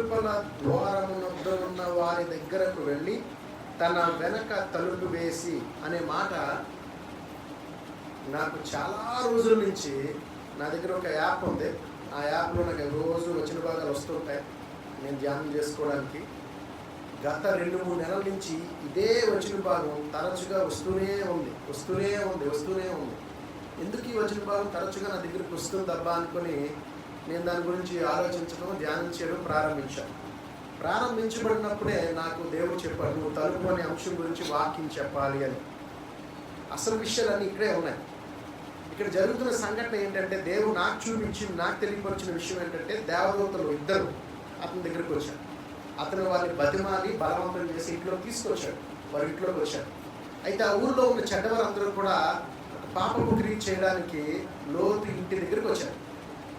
వెలుపల ద్వారమునొద్ద ఉన్న వారి దగ్గరకు వెళ్ళి తన వెనక తలుపు వేసి అనే మాట నాకు చాలా రోజుల నుంచి నా దగ్గర ఒక యాప్ ఉంది. ఆ యాప్లో నాకు రోజు వచ్చిన భాగాలు వస్తుంటాయి నేను ధ్యానం చేసుకోవడానికి. గత 2-3 నెలల నుంచి ఇదే వచ్చిన భాగం తరచుగా వస్తూనే ఉంది. ఎందుకు ఈ వచ్చిన భాగం తరచుగా నా దగ్గరికి వస్తుందబ్బా అనుకొని నేను దాని గురించి ఆలోచించడం, ధ్యానం చేయడం ప్రారంభించబడినప్పుడే నాకు దేవుడు చెప్పాడు, నువ్వు తలుపు అనే అంశం గురించి వాక్యం చెప్పాలి అని. అసలు విషయాలన్నీ ఇక్కడే ఉన్నాయి. ఇక్కడ జరుగుతున్న సంఘటన ఏంటంటే, దేవుడు నాకు తెలియపరిచిన విషయం ఏంటంటే, దేవదూతలు 2 అతని దగ్గరికి వచ్చారు. అతను వారిని బతిమాలి బలవంతం చేసి ఇంట్లోకి తీసుకొచ్చాడు. వారి ఇంట్లోకి వచ్చాడు. అయితే ఆ ఊరిలో ఉన్న చెడ్డవారందరూ కూడా పాపపు క్రియ చేయడానికి లోతు ఇంటి దగ్గరికి వచ్చారు.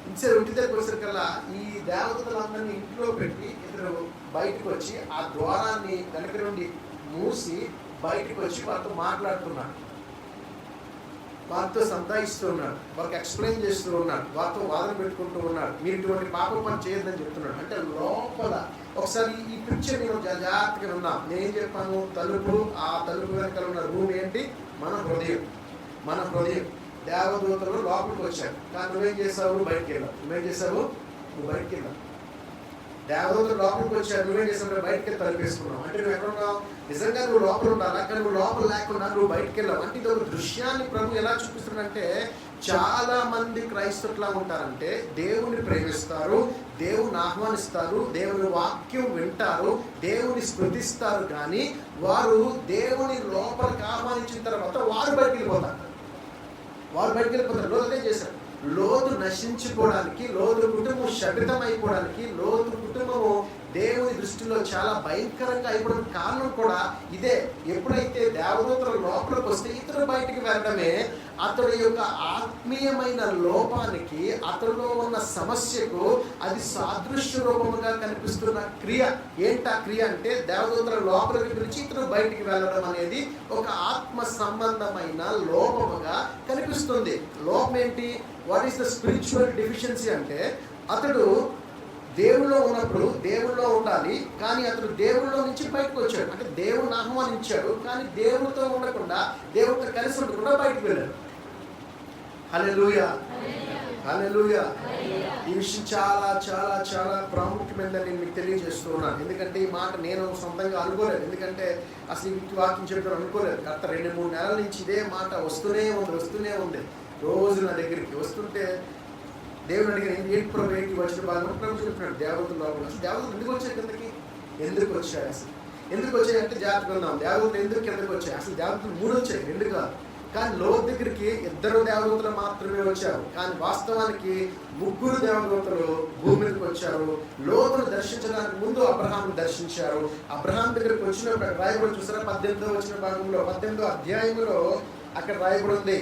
ఇంటి దగ్గరికి వచ్చేసరికల్లా ఈ దేవతలందరినీ ఇంట్లో పెట్టి ఇతరు బయటకు వచ్చి ఆ ద్వారాన్ని వెనక నుండి మూసి బయటకు వచ్చి వారితో మాట్లాడుతున్నాడు, వారితో సంతాయిస్తూ ఉన్నాడు, వారికి ఎక్స్ప్లెయిన్ చేస్తూ ఉన్నాడు, వారితో వాదన పెట్టుకుంటూ ఉన్నాడు. మీరు ఇటువంటి పాప పని చేయొద్దని చెప్తున్నాడు. అంటే లోపల ఒకసారి ఈ పిక్చర్ నేను జాగ్రత్తగా ఉన్నాం. నేనేం చెప్పాను, తలుపు, ఆ తలుపు వెనకాల ఉన్న రూమ్ ఏంటి, మన హృదయం. దేవదూతలు లోపలికి వచ్చాడు. కానీ నువ్వేం చేసావు, బయటికి వెళ్ళావు. నువ్వు బయటికి వెళ్ళావు. దేవదూతలు లోపలికి వచ్చాడు, నువ్వేం చేసావు, బయటకి తలుపేసుకున్నావు. అంటే నువ్వు ఎక్కడ ఉన్నావు, నిజంగా నువ్వు లోపల ఉండాలి, కానీ నువ్వు లోపల లేకుండా నువ్వు బయటికి వెళ్ళావు. అంటే ఇది ఒక దృశ్యాన్ని ప్రభు ఎలా చూపిస్తున్నాడంటే, చాలా మంది క్రైస్తవులా ఉంటారంటే దేవుని ప్రేమిస్తారు, దేవుని ఆహ్వానిస్తారు, దేవుని వాక్యం వింటారు, దేవుని స్మృతిస్తారు, కానీ వారు దేవుని లోపలికి ఆహ్వానించిన తర్వాత వారు బయటికి వెళ్ళిపోతారు. లోతు ఏం చేశారు, లోతు నశించిపోవడానికి, లోతు కుటుంబం శపితం అయిపోవడానికి, లోతు కుటుంబము దేవుని దృష్టిలో చాలా భయంకరంగా అయిపోవడానికి కారణం కూడా ఇదే. ఎప్పుడైతే దేవదూతల లోపలికి వస్తే ఇతరు బయటికి వెళ్ళడమే అతడి యొక్క ఆత్మీయమైన లోపానికి, అతడిలో ఉన్న సమస్యకు అది సాదృశ్య రూపముగా కనిపిస్తున్న క్రియ. ఏంటా క్రియ అంటే, దేవదూతల లోపలికి పిలిచి ఇతరు బయటికి వెళ్ళడం అనేది ఒక ఆత్మ సంబంధమైన లోపముగా కనిపిస్తుంది. లోపం ఏంటి, what is the spiritual deficiency అంటే, అతడు దేవుళ్ళో ఉన్నప్పుడు దేవుళ్ళో ఉండాలి, కానీ అతడు దేవుళ్ళో నుంచి బయటకు వచ్చాడు. అంటే దేవుడిని ఆహ్వానించాడు, కానీ దేవుడితో ఉండకుండా, దేవుడితో కలిసి ఉండకుండా బయటకు వెళ్ళాడు. హల్లెలూయా. ఈ విషయం చాలా చాలా చాలా ప్రాముఖ్యమైనదని నేను మీకు తెలియజేస్తున్నాను. ఎందుకంటే ఈ మాట నేను సొంతంగా అనుకోలేదు, ఎందుకంటే అసలు ఈ వాక్యం చెప్పడం అనుకోలేదు. గత 2-3 నెలల నుంచి ఇదే మాట వస్తూనే ఉంది. రోజు నా దగ్గరికి వస్తుంటే దేవుడు అడిగిన ఏంటి ప్రభు, ఏంటి వచ్చిన బాగా ప్రభు చెప్పినాడు, దేవతలు లోపల. అసలు దేవతలు ఎందుకు వచ్చాయి కిందకి, ఎందుకు వచ్చాయి అంటే జాగ్రత్తగా ఉన్నాం. దేవతలు ఎందుకు కిందకి వచ్చాయి, అసలు దేవతలు 3 వచ్చాయి, 2 కాదు. కానీ లోతు దగ్గరికి 2 దేవదూతలు మాత్రమే వచ్చారు, కానీ వాస్తవానికి 3 దేవదూతలు భూమి మీదకి వచ్చారు. లోతును దర్శించడానికి ముందు అబ్రహాంను దర్శించారు. అబ్రహాం దగ్గరికి వచ్చినప్పుడు రాయబడి చూసారా, 18వ వచ్చిన భాగంలో, 18వ అధ్యాయంలో అక్కడ రాయబడి ఉంది.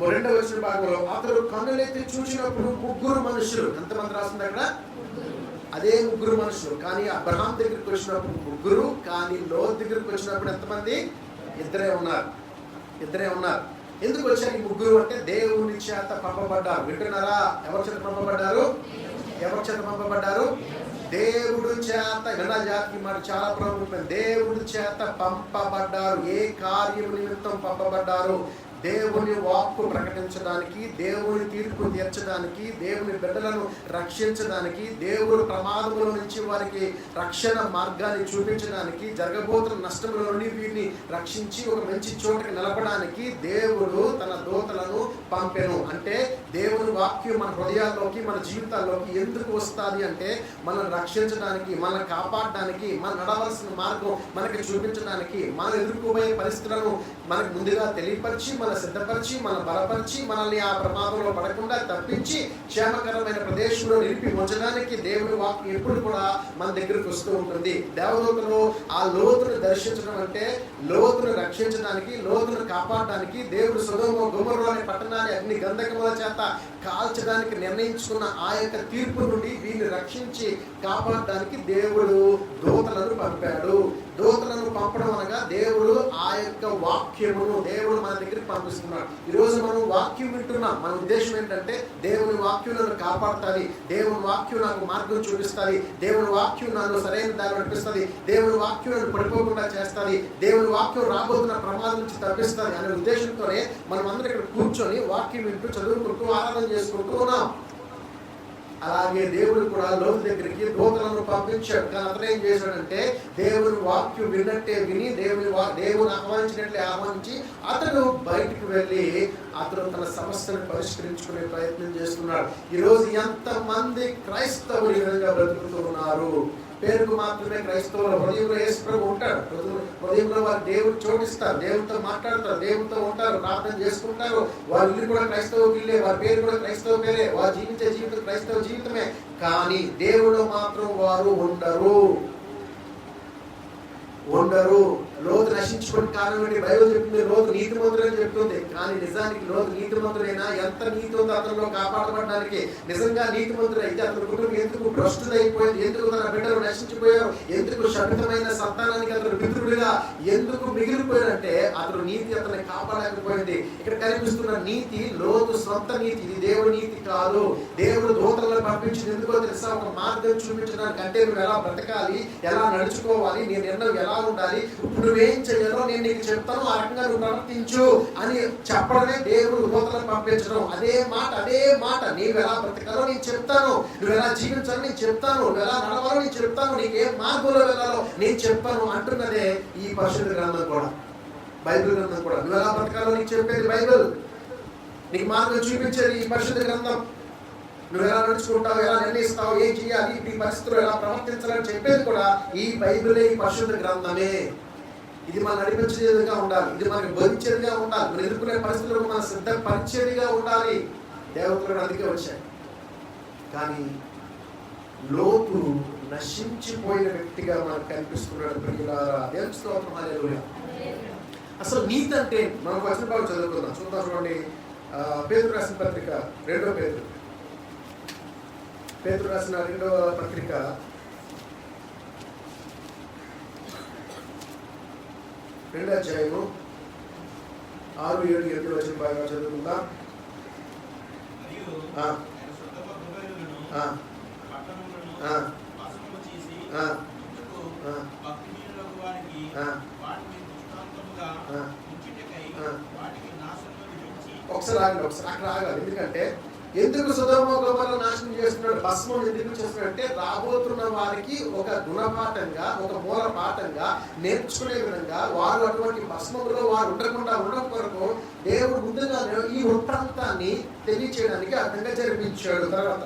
2వ వచ్చిన భాగంలో, అతడు కన్నులెత్తి చూసినప్పుడు 3 మనుషులు. ఎంతమంది రాస్తుంది అక్కడ, అదే 3 మనుషులు. కానీ అబ్రహాం దగ్గరికి వచ్చినప్పుడు 3, కానీ లోతు దగ్గరికి వచ్చినప్పుడు ఎంతమంది, 2 ఉన్నారు. ఎందుకు వచ్చారు ఈ 3 అంటే, దేవుని చేత పంపబడ్డారు. వింటున్నారా, ఎవరి చేత పంపబడ్డారు, దేవుడు చేత. గణా జాతికి మాట చాలా ప్రాముఖ్యమైన, దేవుడి చేత పంపబడ్డారు. ఏ కార్యం నిమిత్తం పంపబడ్డారు, దేవుని వాక్కు ప్రకటించడానికి, దేవుని తీర్పు తీర్చడానికి, దేవుని బిడ్డలను రక్షించడానికి, దేవుడు ప్రమాదముల నుంచి వారికి రక్షణ మార్గాన్ని చూపించడానికి, జరగబోతున్న నష్టముల నుండి వీరిని రక్షించి ఒక మంచి చోటుకి నిలపడానికి దేవుడు తన దూతలను పంపెను. అంటే దేవుని వాక్యం మన హృదయాల్లోకి, మన జీవితాల్లోకి ఎందుకు వస్తుంది అంటే, మనల్ని రక్షించడానికి, మనల్ని కాపాడడానికి, మనం నడవలసిన మార్గం మనకి చూపించడానికి, మనం ఎదుర్కోబోయే పరిస్థితులను మనకు ముందుగా తెలియపరిచి, మన సిద్ధపరిచి, మన బలపరిచి, మనల్ని ఆ ప్రమాదంలో పడకుండా తప్పించి క్షేమకరమైన ప్రదేశంలో నిలిపి ఉంచడానికి దేవుని వాక్యం ఎప్పుడు కూడా మన దగ్గరకు వస్తూ ఉంటుంది. దేవదూతలు ఆ లోతును దర్శించడం అంటే, లోతును రక్షించడానికి, లోతును కాపాడడానికి, దేవుడు సొదొమ గొమొర్రా అనే పట్టణాన్ని అగ్ని గంధకముల చేత కాల్చడానికి నిర్ణయించుకున్న ఆ యొక్క తీర్పు నుండి వీరిని రక్షించి కాపాడడానికి దేవుడు దూతలను పంపాడు. దూతలను పంపడం అనగా దేవుడు ఆ యొక్క వాక్యం వాక్యమును దేవుడు మన దగ్గరికి పంపిస్తున్నాడు. ఈరోజు మనం వాక్యం వింటున్నాం. మన ఉద్దేశం ఏంటంటే దేవుని వాక్యం నన్ను కాపాడుతుంది, దేవుని వాక్యం నాకు మార్గం చూపిస్తుంది, దేవుని వాక్యం నన్ను సరైన దారి నడిపిస్తుంది, దేవుని వాక్యం నన్ను పడిపోకుండా చేస్తుంది, దేవుని వాక్యం రాబోతున్న ప్రమాదం నుంచి తప్పిస్తుంది అనే ఉద్దేశంతోనే మనం అందరం ఇక్కడ కూర్చొని వాక్యం వింటూ చదువుకుంటూ ఆరాధన చేసుకుంటూ ఉన్నాం. అలాగే దేవుడు కూడా లోతు దగ్గరికి దూతలను పంపించాడు. కానీ అతను ఏం చేశాడంటే దేవుని వాక్యం విన్నట్టే విని దేవుని ఆహ్వానించినట్లే ఆహ్వానించి అతడు బయటికి వెళ్ళి అతను తన సమస్యను పరిష్కరించుకునే ప్రయత్నం చేస్తున్నాడు. ఈరోజు ఎంతమంది క్రైస్తవులు ఈ విధంగా బ్రతుకుతూ ఉన్నారు? పేరుకు మాత్రమే క్రైస్తవులు. హృదయంలో యేసు ప్రభు ఉంటాడు. హృదయంలో వారు దేవుడు చోటిస్తారు, దేవుడితో మాట్లాడతారు, దేవుడితో ఉంటారు, ప్రార్థన చేసుకుంటారు. వారి ఇల్లు కూడా క్రైస్తవ ఇల్లే, వారి పేరు కూడా క్రైస్తవ పేరే, వారు జీవించే జీవితం క్రైస్తవ జీవితమే. కానీ దేవుడు మాత్రం వారు ఉండరు. లోతు నశించుకుని కారణం ఏంటి? బైబిల్ చెప్తుంది లోతు నీతిమంతుడు అని చెప్తుంది. కానీ నిజానికి లోతు నీతిమంతుడైనా ఎంత నీతి ఉందో అతనిలో కాపాడబడడానికి. నిజంగా నీతిమంతుడు అయితే అతని కుటుంబం ఎందుకు భ్రష్టుడైపోయింది? ఎందుకు తన బిడ్డలు నశించిపోయారు? ఎందుకు శపితమైన సంతానానికి అతను పితృడిగా ఎందుకు మిగిలిపోయాడంటే అతను నీతి అతన్ని కాపాడలేకపోయింది. ఇక్కడ కనిపిస్తున్న నీతి లోతు సొంత నీతి, ఇది దేవుడి నీతి కాదు. దేవుడు దూతలను పంపించింది ఎందుకో తెలుసా? ఒక మార్గం చూపించడానికి. అంటే నువ్వు ఎలా బ్రతకాలి, ఎలా నడుచుకోవాలి, నీ నిర్ణయం ఎలా ఉండాలి, ఇప్పుడు నువ్వేం చేయాలో నేను నీకు చెప్తాను, ఆ రకంగా నువ్వు ప్రవర్తించు అని చెప్పడమే దేవుడు దూతలను పంపించడం. అదే మాట నీవు ఎలా బ్రతకాలో నేను చెప్తాను, నువ్వు ఎలా జీవించాలో నేను చెప్తాను, నువ్వు ఎలా నడవాలో నేను చెప్తాను, నీకు ఏ మార్గంలో వెళ్ళాలో నేను చెప్పాను అంటున్నదే ఈ పరిశుద్ధ గ్రంథం కూడా, బైబిల్ గ్రంథం కూడా. నువ్వు ఎలా బ్రతకాలో నీకు చెప్పేది బైబిల్, నీకు మార్గం చూపించేది ఈ పరిశుద్ధ గ్రంథం. నువ్వు ఎలా నడుచుకుంటావు, ఎలా నిర్ణయిస్తావు, ఏం చేయాలి, ఈ పరిస్థితుల్లో ఎలా ప్రవర్తించాలని చెప్పేది కూడా ఈ బైబిలే, ఈ పరిశుద్ధ గ్రంథమే. ఇది మనం నడిపించేదిగా ఉండాలి, ఇది మనకు భరించేదిగా ఉండాలి, మనం ఎదుర్కొనే పరిస్థితులకు మనం సిద్ధపరిచేదిగా ఉండాలి. దేవతలు అందుకే వచ్చాయి. కానీ లోతు నశించిపోయిన వ్యక్తిగా మనకు కనిపిస్తున్నాడు. ప్రియులారా, దేవుని స్తోత్రం, హల్లెలూయా. అసలు నీతి అంటే మనం వచన భాగం చదువుకుందాం. చూడండి, పేతురు రాసిన పత్రిక 2వ పేతురు రాసిన 2వ పత్రిక 2వ అధ్యాయము 6, 7, 8 వచ్చిన బాగా చదువుకుందాం. ఒకసారి అక్కడ ఆగాలి. ఎందుకంటే ఎందుకు సొదొమ గొమొర్రా నాశనం చేస్తున్నాడు, భస్మం ఎందుకు చేస్తున్నాడు అంటే రాబోతున్న వారికి ఒక గుణపాఠంగా, ఒక మూల పాఠంగా నేర్చుకునే విధంగా వారు అటువంటి భస్మంలో వారు ఉండకుండా ఉండడం కొరకు దేవుడు ముందుగానే ఈ వృత్తాంతాన్ని తెలియచేయడానికి అర్థంగా జరిపించాడు. తర్వాత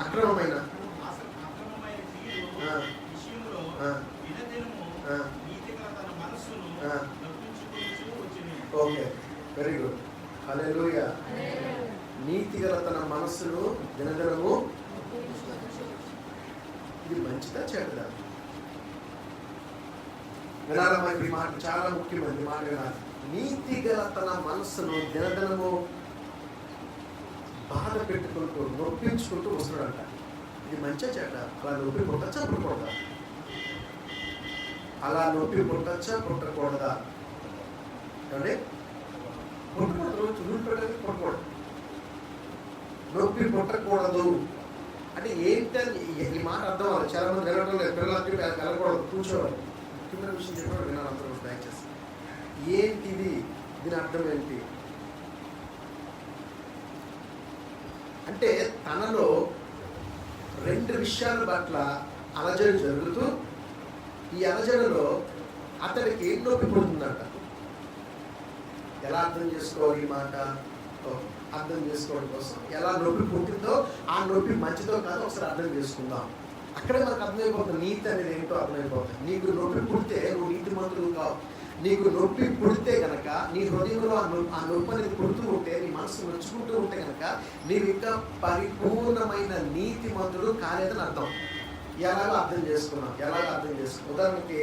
అక్రమమైన ఓకే, వెరీ గుడ్, హల్లెలూయా. నీతిగల తన మనస్సును దినదినము, ఇది మంచిదా చెడ్డదా? వినాలా? మనకి ఈ మాట చాలా ముఖ్యమైనది మాట వినాలి. నీతిగల తన మనస్సును దినదినము బాధ పెట్టుకుంటూ నొప్పించుకుంటూ వస్తున్నాడంట. ఇది మంచిగా చెడ్డ? అలా నొప్పి పుట్టచ్చా పుట్టకూడదా? అలా నొప్పి పుట్టచ్చా పుట్టకూడదా? అంటే పుట్టకూడదు, పుట్టకూడదు, నొప్పి పుట్టకూడదు అంటే ఏంటని ఈ మాట అర్థం అవ్వాలి. చాలా మంది వెళ్ళడం లేదు, పిల్లలకి వెళ్ళకూడదు, కూర్చోవాలి. ముఖ్యమైన విషయం చెప్పాడు, వినాలి అందరూ దయచేసి. ఏంటిది, దీని అర్థం ఏంటి అంటే తనలో 2 విషయాల పట్ల అలజడి జరుగుతూ ఈ అలజడిలో అతడికి నొప్పి పుడుతుందంట. ఎలా అర్థం చేసుకోవాలి ఈ మాట? అర్థం చేసుకోవడం కోసం ఎలా నొప్పి పుట్టిందో ఆ నొప్పి మంచిదో కాదో ఒకసారి అర్థం చేసుకుందాం. అక్కడే మనకు అర్థమైపోతుంది నీతి అనేది ఏంటో అర్థమైపోతుంది. నీకు నొప్పి పుడితే నువ్వు నీతి మంతులు కావు. నీకు నొప్పి పుడితే కనుక నీ హృదయంలో ఆ నొప్పి అనేది పుడుతూ ఉంటే, నీ మనసు నొచ్చుకుంటూ ఉంటే కనుక నీవు ఇంకా పరిపూర్ణమైన నీతి మంతుడు కాలేదని అర్థం. ఎలాగో అర్థం చేసుకున్నాం. ఉదాహరణకి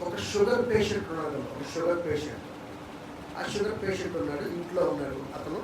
ఒక షుగర్ పేషెంట్ ఉన్నాడు. ఆ షుగర్ పేషెంట్ ఉన్నాడు, ఇంట్లో ఉన్నాడు.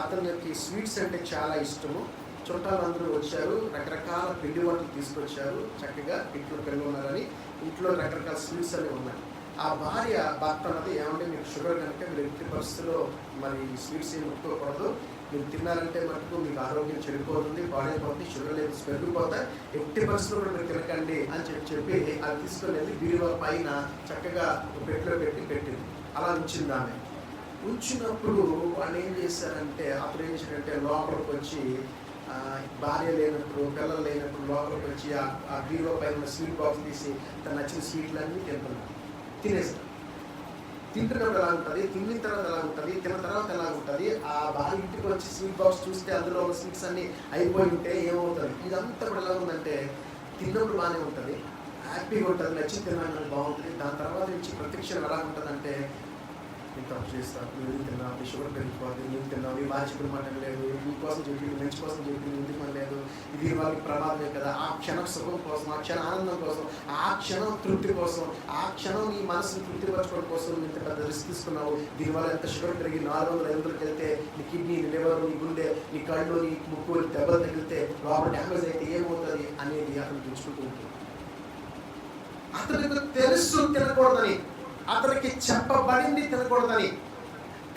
అతనికి స్వీట్స్ అంటే చాలా ఇష్టము. చుట్టాలు అందరూ వచ్చారు, రకరకాల పిండి వంటలు తీసుకొచ్చారు. చక్కగా ఇంట్లో పిల్లలు ఉన్నారని ఇంట్లో రకరకాల స్వీట్స్ అనేవి ఉన్నాయి. ఆ భార్య భర్త అన్నది, ఏమంటే మీకు షుగర్ కనుక మీరు ఎట్టి పరిస్థితుల్లో మరి స్వీట్స్ ఏమి ముట్టుకోకూడదు, మీరు తిన్నారంటే మటుకు మీకు ఆరోగ్యం చెడిపోతుంది, పాడైపోతుంది, షుగర్ లెవెల్స్ పెరిగిపోతాయి, ఎట్టి పరిస్థితుల్లో కూడా మీరు తినకండి అని చెప్పి అది తీసుకొని వెళ్ళి బీరువా పైన చక్కగా పెట్టిలో పెట్టింది. అలా ఉంచింది ఆమె. ఉంచినప్పుడు వాళ్ళు ఏం చేశారంటే, అప్పుడు ఏం చేశారంటే లోపలికి వచ్చి భార్య లేనప్పుడు, పిల్లలు లేనప్పుడు లోపలికి వచ్చి ఆ బీరువా పైన స్వీట్ బాక్స్ తీసి తన నచ్చిన స్వీట్లన్నీ తినేస్తారు. తింటున్నప్పుడు ఎలా ఉంటుంది, తిన్న తర్వాత ఎలా ఉంటుంది, తిన్న తర్వాత ఎలా ఉంటుంది. ఆ భార్య ఇంటికి వచ్చి స్వీట్ బాక్స్ చూస్తే అందులో ఉన్న స్వీట్స్ అన్నీ అయిపోయి ఉంటే ఏమవుతుంది, ఇదంతా కూడా ఎలా ఉందంటే తిన్నప్పుడు బాగానే ఉంటుంది, హ్యాపీగా ఉంటుంది, నచ్చి తిన్నాను బాగుంటుంది. దాని తర్వాత నుంచి ప్రత్యక్షం ఎలా ఉంటుందంటే, నేను తప్పు చేస్తాను, నువ్వు తిన్నావు, షుగర్ పెరిగిపోతుంది, నువ్వు తిన్నావు, నీ భార్య చెప్పిన మాట లేదు, నీకోసం చెప్పింది, మంచి కోసం చెప్పింది, ఎందుకు మన లేదు, ఇది వాళ్ళకి ప్రమాదమే కదా. ఆ క్షణ సుఖం కోసం, ఆ క్షణ ఆనందం కోసం, ఆ క్షణం తృప్తి కోసం, ఆ క్షణం నీ మనసుని తృప్తిపరచుకోవడం కోసం నువ్వు ఇంత పెద్ద రిస్క్ తీసుకున్నావు. దీనివల్ల ఎంత షుగర్ పెరిగి 400-500కి వెళ్తే నీ కిడ్నీ, నీ లివర్, నీ గుండె, నీ కళ్ళు, నీ ముక్కు దెబ్బలు తగిలితే లోపల డ్యామేజ్ అయితే ఏమవుతుంది అనేది అతను తెలుసుకుంటూ ఉంటుంది. అతనికి తెలుసు తినకూడదని, అతనికి చెప్పబడింది తినకూడదని,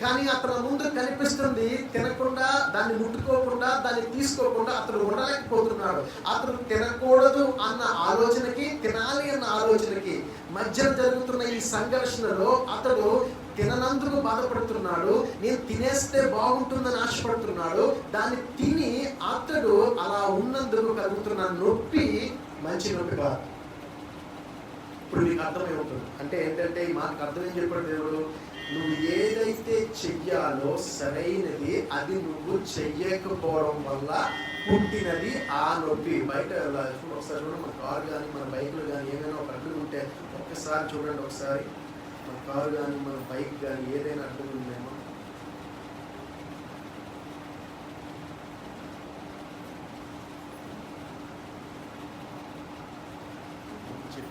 కానీ అతని ముందు కనిపిస్తుంది తినకుండా, దాన్ని ముట్టుకోకుండా, దాన్ని తీసుకోకుండా అతను ఉండలేకపోతున్నాడు. అతను తినకూడదు అన్న ఆలోచనకి, తినాలి అన్న ఆలోచనకి మధ్య జరుగుతున్న ఈ సంఘర్షణలో అతడు తిననందుకు బాధపడుతున్నాడు. నేను తినేస్తే బాగుంటుందని ఆశపడుతున్నాడు. దాన్ని తిని అతడు అలా ఉన్నందుకు కలుగుతున్న నొప్పి మంచి నొప్పి కాదు. ఇప్పుడు నీకు అర్థమవుతుంది. అంటే ఏంటంటే ఈ మాకు అర్థం ఏం చెప్పాడు దేవుడు, నువ్వు ఏదైతే చెయ్యాలో సరైనది అది నువ్వు చెయ్యకపోవడం వల్ల పుట్టినది ఆ నొప్పి. బయట ఒకసారి చూడండి, మన కారు కానీ మన బైక్లు కానీ ఏమైనా ఒక అడ్డు ఉంటే ఒక్కసారి చూడండి, ఒకసారి మన కారు కానీ మన బైక్ కానీ ఏదైనా అడ్డు ఉందేమో,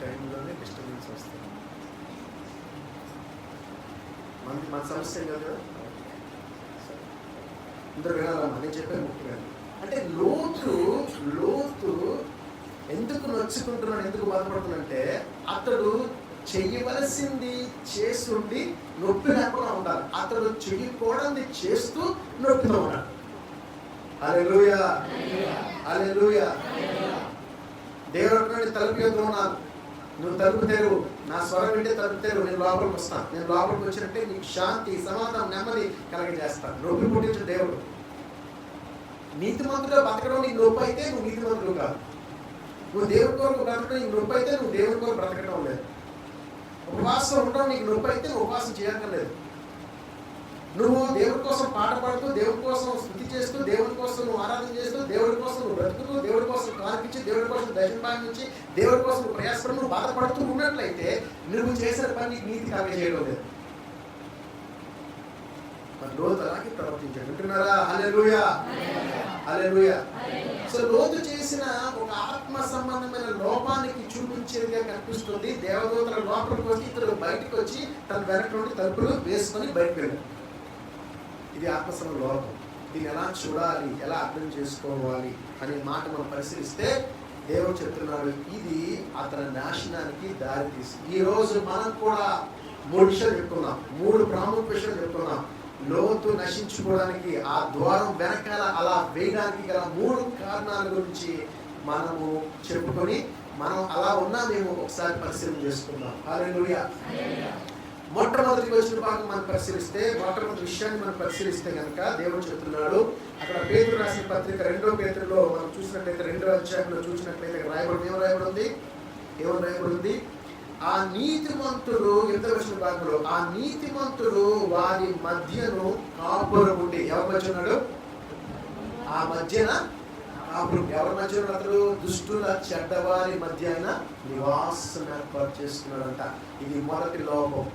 టైంలోనే డిస్టర్బెన్స్ వస్తుంది. మన సమస్య కదా, ఇందరు వినాలమ్మా నేను చెప్పే ముఖ్యంగా. అంటే లోతు ఎందుకు నొచ్చుకుంటున్నాడు, ఎందుకు బాధపడుతున్నాడంటే అతడు చెయ్యవలసింది చేస్తుండి నొప్పి లేకుండా ఉండాలి. అతడు చెయ్యకూడదు చేస్తూ నొప్పితో ఉన్నాడు. హల్లెలూయా, హల్లెలూయా. దేవుడు తలుపు ఎదురు ఉన్నాను, నువ్వు తలుపు తెరువు, నా స్వరం వింటే తలుపు తెరువు, నేను లోపలికి వస్తాను. నేను లోపలికి వచ్చినట్టే నీకు శాంతి, సమాధానం, నెమ్మది కలిగజేస్తాను. నొప్పి పుట్టించు దేవుడు. నీతిమంతుడుగా బతకడం నీకు నొప్పి అయితే నువ్వు నీతిమంతుడు కాదు. నువ్వు దేవుడి కొరకు బ్రతకడం నీకు నొప్పి అయితే నువ్వు దేవుడి కొరకు బ్రతకడం లేదు. ఉపవాసం ఉండడం నీకు నొప్పి అయితే నువ్వు ఉపవాసం చేయక్కర్లేదు. నువ్వు దేవుడి కోసం పాట పాడుతూ, దేవుడి కోసం స్తుతి చేస్తూ, దేవుడి కోసం నువ్వు ఆరాధన చేస్తూ, దేవుడి కోసం నువ్వు బ్రతుకుతూ, దేవుడి కోసం కానిపించి, దేవుడి కోసం దర్శనం భావించి, దేవుడి కోసం నువ్వు ప్రయాసపడి నువ్వు బాధపడుతూ ఉన్నట్లయితే నువ్వు చేసిన పని నీకు నీతి కావ్య చేయడం లేదు. మరి లోతు అలాగే ప్రవర్తించాడు. వింటున్నారా? హల్లెలూయా, హల్లెలూయా. సో లోతు చేసిన ఒక ఆత్మ సంబంధమైన లోపానికి చూపించేదిగా కనిపిస్తుంది. దేవదూతల లోపలికి వచ్చి ఇతడు బయటకు వచ్చి తన వెనక నుండి తలుపులు వేసుకొని బయటకు వెళ్ళాడు. ఇది ఆత్మసమ లోపం. దీన్ని ఎలా చూడాలి, ఎలా అర్థం చేసుకోవాలి అనే మాట మనం పరిశీలిస్తే దేవుడు చెప్తున్నాడు, ఇది అతని నాశనానికి దారి తీసి. ఈ రోజు మనం కూడా 3 విషయాలు చెప్పుకున్నాం, 3 ప్రాముఖ్య విషయాలు చెప్పుకున్నాం. లోతు నశించుకోవడానికి, ఆ ద్వారం వెనకాల అలా వేయడానికి గల 3 కారణాల గురించి మనము చెప్పుకొని, మనం అలా ఉన్నా మేము ఒకసారి పరిశీలన చేసుకుందాం. హల్లెలూయా. మొట్టమొదటి వచ్చిన భాగం మనం పరిశీలిస్తే, మొట్టమొదటి విషయాన్ని మనం పరిశీలిస్తే కనుక దేవుడు చెప్తున్నాడు, అక్కడ పేతురు రాసిన పత్రిక 2వ పేతురులో మనం చూసినట్లయితే 2వ అధ్యాయంలో చూసినట్లయితే ఏమని రాయబడింది, ఆ నీతిమంతుడు, 8వ వచ్చిన భాగంలో, ఆ నీతిమంతుడు వారి మధ్యను కాపురం ఉండి, ఎవరి మధ్య ఉన్నాడు? ఆ మధ్యన కాపురం. ఎవరి మధ్య అతడు? దుష్టుల చెడ్డవారి మధ్య ఆయన నివాసం ఏర్పాటు చేసుకున్నాడంట. ఇది మొదటి లోపం.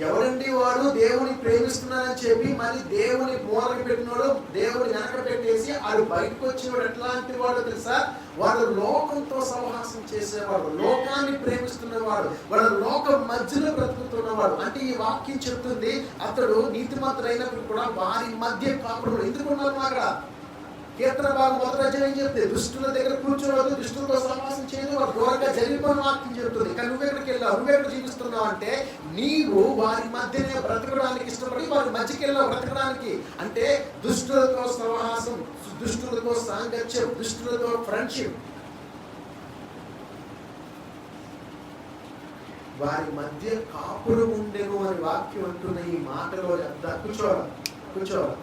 ఎవరండి వాడు దేవుని ప్రేమిస్తున్నానని చెప్పి మరి దేవుని మూలకి పెట్టినోడు, దేవుని వెనక పెట్టేసి వాడు బయటకు వచ్చినవాడు ఎట్లాంటి వాడు తెలుసా? వాడు లోకంతో సహవాసం చేసేవాడు, లోకాన్ని ప్రేమిస్తున్నవాడు, వాడు లోకం మధ్యలో బ్రతుకుతున్నవాడు. అంటే ఈ వాక్యం చెప్తుంది అతడు నీతిమంతుడైనప్పుడు కూడా వారి మధ్య కాపుడు. ఎందుకున్నారు అక్కడ? కీర్తన భాగం 1వ అధ్యాయం చెప్తే దుష్టుల దగ్గర కూర్చోవద్దు, దుష్టులతో సహవాసం చేయదు, వాడు దూరంగా జరిగిపోయిన వాక్యం చెప్తుంది. కానీ నువ్వెక్కడికి వెళ్ళావు, నువ్వెక్కడ జీవిస్తున్నావు అంటే నీవు వారి మధ్యనే బ్రతకడానికి ఇష్టపడి వారి మధ్యకి వెళ్ళావు బ్రతకడానికి. అంటే దుష్టులతో సహవాసం, దుష్టులతో సాంగత్యం, దుష్టులతో ఫ్రెండ్షిప్, వారి మధ్య కాపుడు ఉండేను అని వాక్యం అంటున్న ఈ మాటలో కూర్చోవాలి.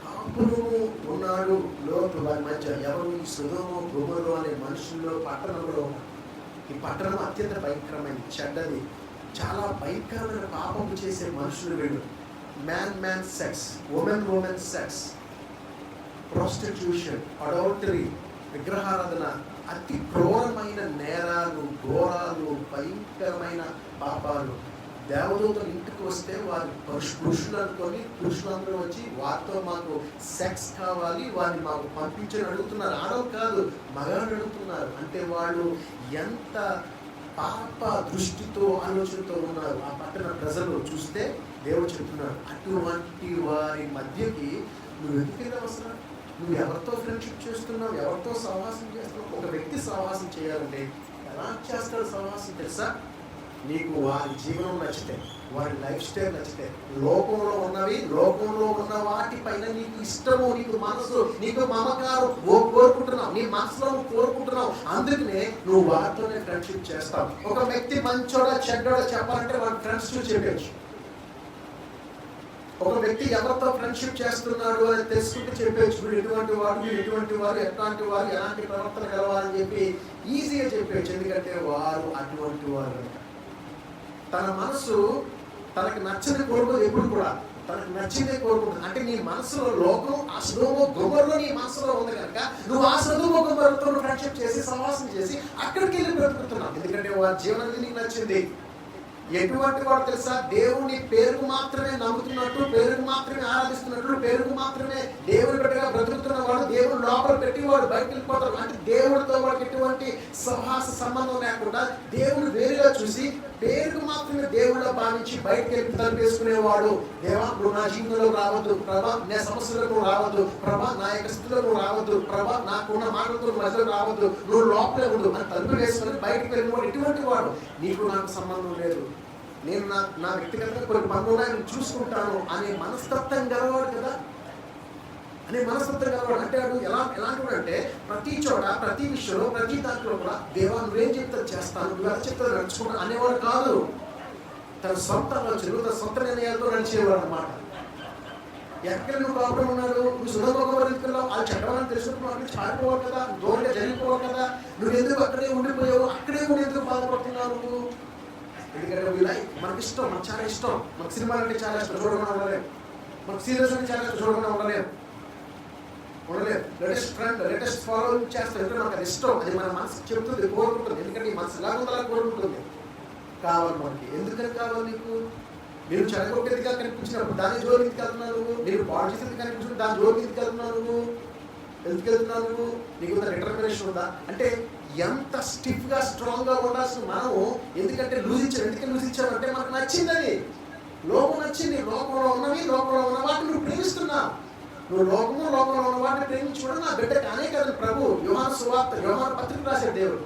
కాపుడు ఉన్నాడు లోతు వారి మధ్య. ఎవరు? ఈ సొదొమ గొమొర్రా అనే మనుషుల్లో పట్టణంలో ఉన్నారు. ఈ పట్టణం అత్యంత భయంకరమైన, చెడ్డది, చాలా భయంకరమైన పాపం చేసే మనుషులు వీళ్ళు. Man sex, women sex, prostitution, adultery, విగ్రహారాధన, అతి క్రూరమైన నేరాలు, ఘోరాలు, భయంకరమైన పాపాలు. దేవదూతలు ఇంటికి వస్తే వారి పురుషులు అనుకొని పురుషులందరూ వచ్చి వారితో మాకు సెక్స్ కావాలి, వారిని మాకు పంపించని అడుగుతున్నారు. ఆడవు కాదు, మగాళ్ళు అడుగుతున్నారు. అంటే వాళ్ళు ఎంత పాప దృష్టితో ఆలోచనతో ఉన్నారు ఆ పట్టణ ప్రజలు చూస్తే దేవుడు చెప్తున్నాడు. అటువంటి వారి మధ్యకి నువ్వు ఎందుకు అవసరం? నువ్వు ఎవరితో ఫ్రెండ్షిప్ చేస్తున్నావు, ఎవరితో సహవాసం చేస్తున్నావు? ఒక వ్యక్తి సహవాసం చేయాలంటే ఎలా చేస్తాడు సహవాసం తెలుసా? నీకు వారి జీవనం నచ్చితే, వారి లైఫ్ స్టైల్ నచ్చితే, లోకంలో ఉన్న వాటిపైన నీకు ఇష్టము, నీకు మనసు, నీకు మమకారం కోరుకుంటున్నావు, నీ మనసులో కోరుకుంటున్నావు, అందుకనే నువ్వు వారితోనే ఫ్రెండ్షిప్ చేస్తావు. ఒక వ్యక్తి మంచోడా చెడ్డోడా చెప్పాలంటే వాడి ఫ్రెండ్స్ చెప్పచ్చు. ఒక వ్యక్తి ఎవరితో ఫ్రెండ్షిప్ చేస్తున్నాడు అని తెలుసుకుంటే చెప్పచ్చు. వీడు ఎటువంటి వారు, ఎట్లాంటి వారు, ఎలాంటి ప్రవర్తన కలవాలని చెప్పి ఈజీగా చెప్పచ్చు. ఎందుకంటే వారు అటువంటి వారు. తన మనసు తనకు నచ్చని కోరుకోదు, ఎప్పుడు కూడా తనకు నచ్చిందే కోరుకుంటుంది. అంటే నీ మనసులో లోకం, ఆ సొదొమ గొమొర్రా నీ మనసులో ఉంది కనుక నువ్వు ఆ సొదొమ గొమొర్రాతో ఫ్రెండ్షిప్ చేసి సహవాసం చేసి అక్కడికి వెళ్ళి బ్రతుకుతున్నావు. ఎందుకంటే వారి జీవనం నీకు నచ్చింది. ఎటువంటి వాడు తెలుసా? దేవుని పేరుకు మాత్రమే నమ్ముతున్నట్టు, పేరుకు మాత్రమే ఆరాధిస్తున్నట్టు, పేరుకు మాత్రమే దేవుని బిడ్డగా బ్రతుకుతున్న వాడు దేవుడు లోపల పెట్టి వాడు బయటకు వెళ్ళిపోతాడు. అంటే దేవుడితో వాడికి ఎటువంటి సహవాస సంబంధం లేకుండా దేవుడు వేరుగా చూసి పేరుకు మాత్రమే దేవుళ్ళ భావించి బయటకు వెళ్ళి తలిపేసుకునేవాడు. దేవా నువ్వు నా జీవితంలో రావద్దు, ప్రభా నా సమస్యలకు రావద్దు, ప్రభా నా యొక్క స్థితిలో రావద్దు, ప్రభా నాకున్న మాటలతో మధ్యలో రావద్దు, నువ్వు లోపలే ఉండు అని తలుపు వేసుకొని బయటకు వెళ్ళినవాడు. ఎటువంటి వాడు? నీకు నాకు సంబంధం లేదు, నేను నా వ్యక్తిగతంగా కొన్ని పనులు నేను చూసుకుంటాను అనే మనస్తత్వం గలవాడు కదా. అంటే వాడు ఎలాంటి వాడు అంటే ప్రతి చోట, ప్రతి విషయంలో, ప్రతి దాంట్లో కూడా దేవా నువ్వేం చెప్తావు చేస్తాను, నువ్వు ఎలా చెప్తావు నడుచుకుంటా అనేవాడు కాదు. తన సొంత ఆలోచనలు, తన సొంత నిర్ణయాలతో నడిచేవాడు అన్నమాట. ఎక్కడ నువ్వు కాపురం ఉన్నాడు, నువ్వు సొదొమ గొమొర్రా ఎందుకున్నావు, వాళ్ళు చెడ్డవాళ్ళని తెలుసుకుంటున్నావు, అక్కడి నుంచి పారిపోవాలి కదా, దూరంగా జరిగిపోవాలి కదా. నువ్వు ఎందుకు అక్కడే ఉండిపోయావు, అక్కడే ఉండి ఎందుకు బాధపడుతున్నావు నువ్వు? ఎందుకంటే మనకి ఇష్టం, మనకు చాలా ఇష్టం, మనకు సినిమాలు అంటే చాలా ఇష్టం, చూడకుండా ఉండలేము, మనకు సీరియల్స్ అంటే చాలా ఇష్టం, చూడకుండా ఉండలేము. లేటెస్ట్ ఫాలో చేస్తాం, ఎందుకంటే మనకు అది ఇష్టం, అది మన మనసు చెబుతుంది, కోరుకుంటుంది. ఎందుకంటే ఈ మనసు ఎలాగో కోరుకుంటుంది. కావాలి మనకి. ఎందుకని కావాలి నీకు? నేను చెడగొట్టేదిగా కనిపించినప్పుడు దాని జోరు ఎందుకు వెళ్తున్నావు నువ్వు? నేను పాడు చేసేది కనిపించినప్పుడు దాని జోరు ఎందుకు వెళ్తున్నావు నువ్వు? ఎందుకు వెళ్తున్నావు నువ్వు? నీకు డిటర్మినేషన్ ఉందా? అంటే ఎంత స్టిఫ్ గా స్ట్రాంగ్ గా ఉండాల్సిన మనము ఎందుకంటే లూజ్ ఇచ్చామంటే మనకు నచ్చింది, లోకం నచ్చింది, లోకంలో ఉన్న వాటిని నువ్వు ప్రేమిస్తున్నావు. నువ్వు లోకంలో ఉన్న వాటిని ప్రేమించుకోవడం నా బిడ్డ కానే కదా. ప్రభు యోహాను సువార్త, యోహాను పత్రిక రాశాడు దేవుడు.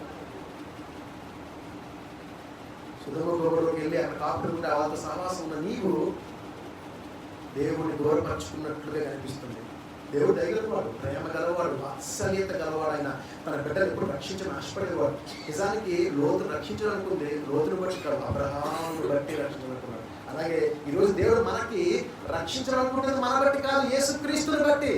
సొదొమ గొమొర్రాలోకి వెళ్ళి అక్కడ కాపుకుంటే వాళ్ళతో సహవాసం ఉన్న నీవు దేవుడిని దూరపరుచుకున్నట్లుగా కనిపిస్తుంది. దేవుడు దయగలవాడు, ప్రేమ గలవాడు, వాత్సల్యత గలవాడు. ఆయన తన బిడ్డలు ఎప్పుడు రక్షించని ఆశపడేవాడు. నిజానికి లోతును రక్షించాలనుకుంది, లోతును బట్టి కాదు, అబ్రహామును బట్టి రక్షించాలనుకున్నాడు. అలాగే ఈరోజు దేవుడు మనకి రక్షించాలనుకుంటుంది మన బట్టి కాదు, యేసుక్రీస్తుని బట్టి.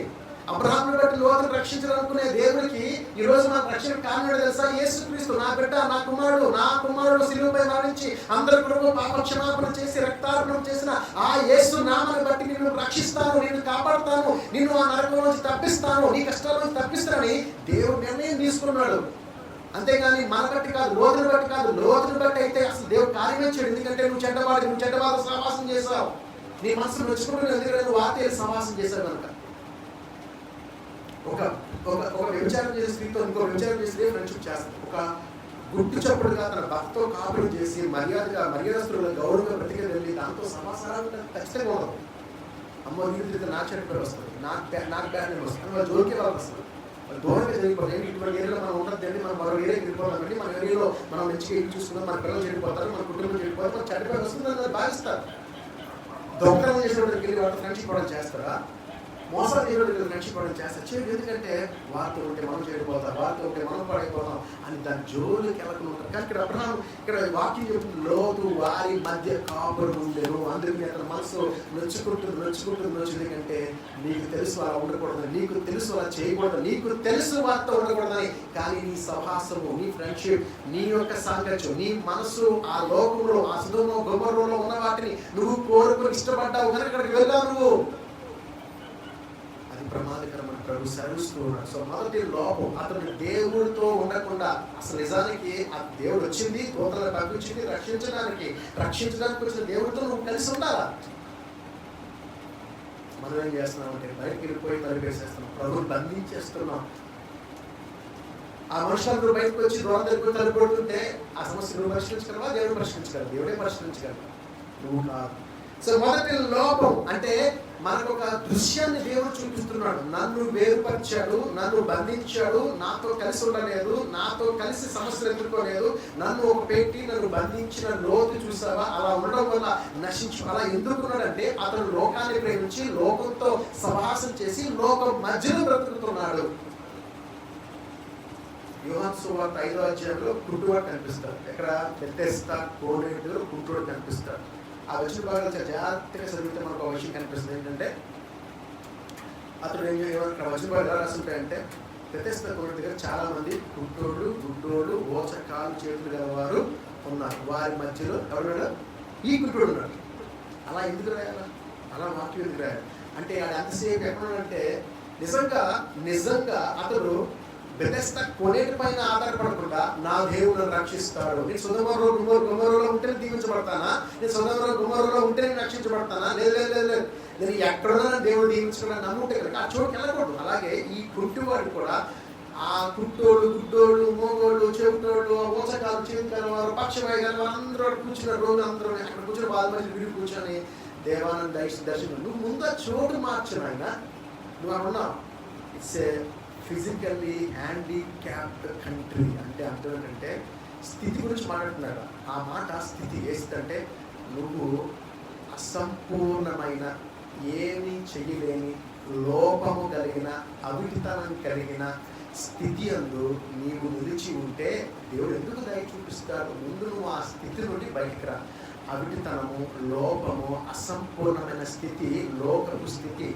అబ్రహాముని బట్టి లోతును రక్షించాలనుకునే దేవుడికి ఈరోజు మనకు రక్షణ కారణం తెలుసా? యేసుక్రీస్తు. నా బిడ్డ, నా కుమారుడు శిలువపై మరణించి అందరి కొరకు పాప క్షమాపణ చేసి రక్తార్పణం చేసిన ఆ యేసు నామని బట్టి నిన్ను రక్షిస్తాను, నిన్ను కాపాడుతాను, నిన్ను ఆ నరకం నుంచి తప్పిస్తాను, నీ కష్టాల నుంచి తప్పిస్తానని దేవుడు నిర్ణయం తీసుకున్నాడు. అంతేగాని మన బట్టి కాదు, లోతుని బట్టి కాదు. లోతుని బట్టి అయితే అసలు దేవుడు కార్యమే చేయడు. ఎందుకంటే నువ్వు చెడ్డవాడు సహవాసం చేసావు. నీ మనసు నొచ్చుకుంటున్నావు, ఎందుకంటే నువ్వు వార్తలు సహవాసం చేసావు కనుక. ఒక వ్యభిచారం చేసే స్త్రీతో ఇంకో వ్యభిచారం చేసి ఫ్రెండ్షిప్ చేస్తాడు. ఒక గుట్టు చప్పుడుగా తన భర్తతో కాపురం చేసి మర్యాదస్తులుగా గౌరవంగా బ్రతికి వెళ్ళి దాంతో సమాచారాలు ఖచ్చితంగా ఉండదు. అమ్మో నీరు నాకు చెడ్డ పేరు వస్తుంది, నాకు బ్యాడ్ నేమ్ వస్తుంది, వాళ్ళు జోలికి వాళ్ళకి వస్తుంది. దూరంగా జరిగిపోతుంది. ఇటువంటి ఏరియాలో మనం ఉండద్దండి, మనం మరో ఏరియాకి వెళ్ళిపోవాలండి, మన ఏరియాలో మనం మంచిగా ఇల్లు చూసుకుందాం, మన పిల్లలు చెడిపోతారు, మన కుటుంబం చెడిపోతారు, మన చెడ్డ పేరు వస్తుంది అని భావిస్తారు. దొంగతనం చేసినప్పుడు వెళ్ళి వాళ్ళతో ఫ్రెండ్షిప్ కూడా చేస్తారా? మోసాలు చేయడం ఫ్రెండ్షిప్ కూడా చేస్తారు. చేయడం ఎందుకంటే వారితో ఉంటే మనం చెడిపోతాం, వారితో ఉంటే మనం పడైపోతాం అని దాని జోలికి వెళ్ళకుండా ఉంటారు. కానీ ఇక్కడ అబ్రహాం ఇక్కడ వాక్యం చెప్తుంది, లోతు వారి మధ్య కాపురం ఉండేను, అందుకని అతని మనసు నొచ్చుకుంటుంది. ఎందుకంటే నీకు తెలుసు అలా ఉండకూడదని, నీకు తెలుసు అలా చేయకూడదు, నీకు తెలుసు వారితో ఉండకూడదని. కానీ నీ సహవాసము, నీ ఫ్రెండ్షిప్, నీ యొక్క సాంగత్యం, నీ మనసు ఆ లోకంలో, ఆ సుధమో గొమ్మరంలో ఉన్న వాటిని నువ్వు కోరుకుని ఇష్టపడ్డావు కనుక అక్కడికి వెళ్ళావు నువ్వు. ప్రమాదకరమైన ప్రభు సెలవిస్తూ ఉన్నాడు. సో మొదటి లోపం, అతను దేవుడితో ఉండకుండా, అసలు నిజానికి ఆ దేవుడు వచ్చింది, దూతలను పంపించింది రక్షించడానికి వచ్చిన దేవుడితో నువ్వు కలిసి ఉండాలా. మనం ఏం చేస్తున్నామంటే బయటకు వెళ్ళిపోయి తలుపేసేస్తున్నాం, ప్రభుని బంధించేస్తున్నాం. ఆ మనుషులందరూ బయటకు వచ్చి దూరం దగ్గర తలుపుకుంటుంటే ఆ సమస్య నువ్వు పరిష్కరించగలవా? దేవుడు పరిష్కరించగలవు. దేవుడే పరిష్కరించగలవు, నువ్వు కాదు. సో మొదటి లోపం అంటే మనకు ఒక దృశ్యాన్ని దేవుడు చూపిస్తున్నాడు. నన్ను వేరుపరిచాడు, నన్ను బంధించాడు, నాతో కలిసి ఉండలేదు, నాతో కలిసి సమస్యలు ఎదుర్కోలేదు, నన్ను ఒక పెట్టి నన్ను బంధించిన లోతు చూసావా? అలా ఉండడం వల్ల అలా ఎందుకున్నాడంటే అతను లోకాన్ని ప్రేమించి లోకంతో సహవాసం చేసి లోకం మధ్యలో బ్రతుకుతున్నాడు. యోహాను సువార్త 5వ అధ్యాయంలో కుంటువాడు కనిపిస్తాడు. ఎక్కడ? బెతెస్దా కోనేరు దగ్గర కుంటువాడు కనిపిస్తాడు. ఆ వచ్చిన భాగాలు జాగ్రత్తగా చదివితే మనకు ఒక విషయం కనిపిస్తుంది. ఏంటంటే అతడు ఇక్కడ వచ్చిన భాగాలు ఎలా రాస్తుంటాయంటే, బెతెస్దా కోనేరు దగ్గర చాలా మంది కుంటోళ్ళు, గుడ్డోళ్ళు, ఓచకాలు చేతులు గలవారు ఉన్నారు. వారి మధ్యలో ఎవరున్నాడు? ఈ కుంటోడు ఉన్నాడు. అలా ఎందుకు రాయాలి? అలా వాక్యం ఎందుకు రాయాలి అంటే అది ఎంతసేపు ఎక్కడున్నాడంటే నిజంగా అతడు బెతెస్దా కోనేటి పైన ఆధారపడకుండా నా దేవుడు రక్షిస్తాడు. నేను సొదొమ గొమొర్రాలో ఉంటేనే దీవించబడతానా? నేను సొదొమ గొమొర్రాలో ఉంటే నేను రక్షించబడతానా? లేదు. నేను ఎక్కడున్నా దేవుడు దీవించడం నమ్ముంటే కనుక ఆ చోటుకి వెళ్ళకూడదు. అలాగే ఈ కుంటివాడు కూడా ఆ కుంటోళ్ళు, గుడ్డోళ్ళు, మోగోళ్ళు, చెవిటోళ్ళు, ఓచకాలు, చేతులు వారు, పక్షవాయుగాలు అందరూ కూర్చున్నారు. రోజు అందరూ అక్కడ కూర్చొని బాధ మధ్య విడి కూర్చొని దేవానంద దర్శనం. నువ్వు ముందు ఆ చోటు మార్చను ఆయన, నువ్వు అనున్నావు. It's a physically handicapped country అంటే అర్థం ఏంటంటే స్థితి గురించి మాట్లాడుతున్నాడు. ఆ మాట స్థితి వేస్తుంటే నువ్వు అసంపూర్ణమైన, ఏమీ చెయ్యలేని, లోపము కలిగిన, అవిటితనం కలిగిన స్థితి అందు నీవు నిలిచి ఉంటే దేవుడు ఎందుకు దయ చూపిస్తాడు? ముందు నువ్వు ఆ స్థితి నుండి బయటికి రా. అవిటితనము, లోపము, అసంపూర్ణమైన స్థితి లోకపు స్థితి.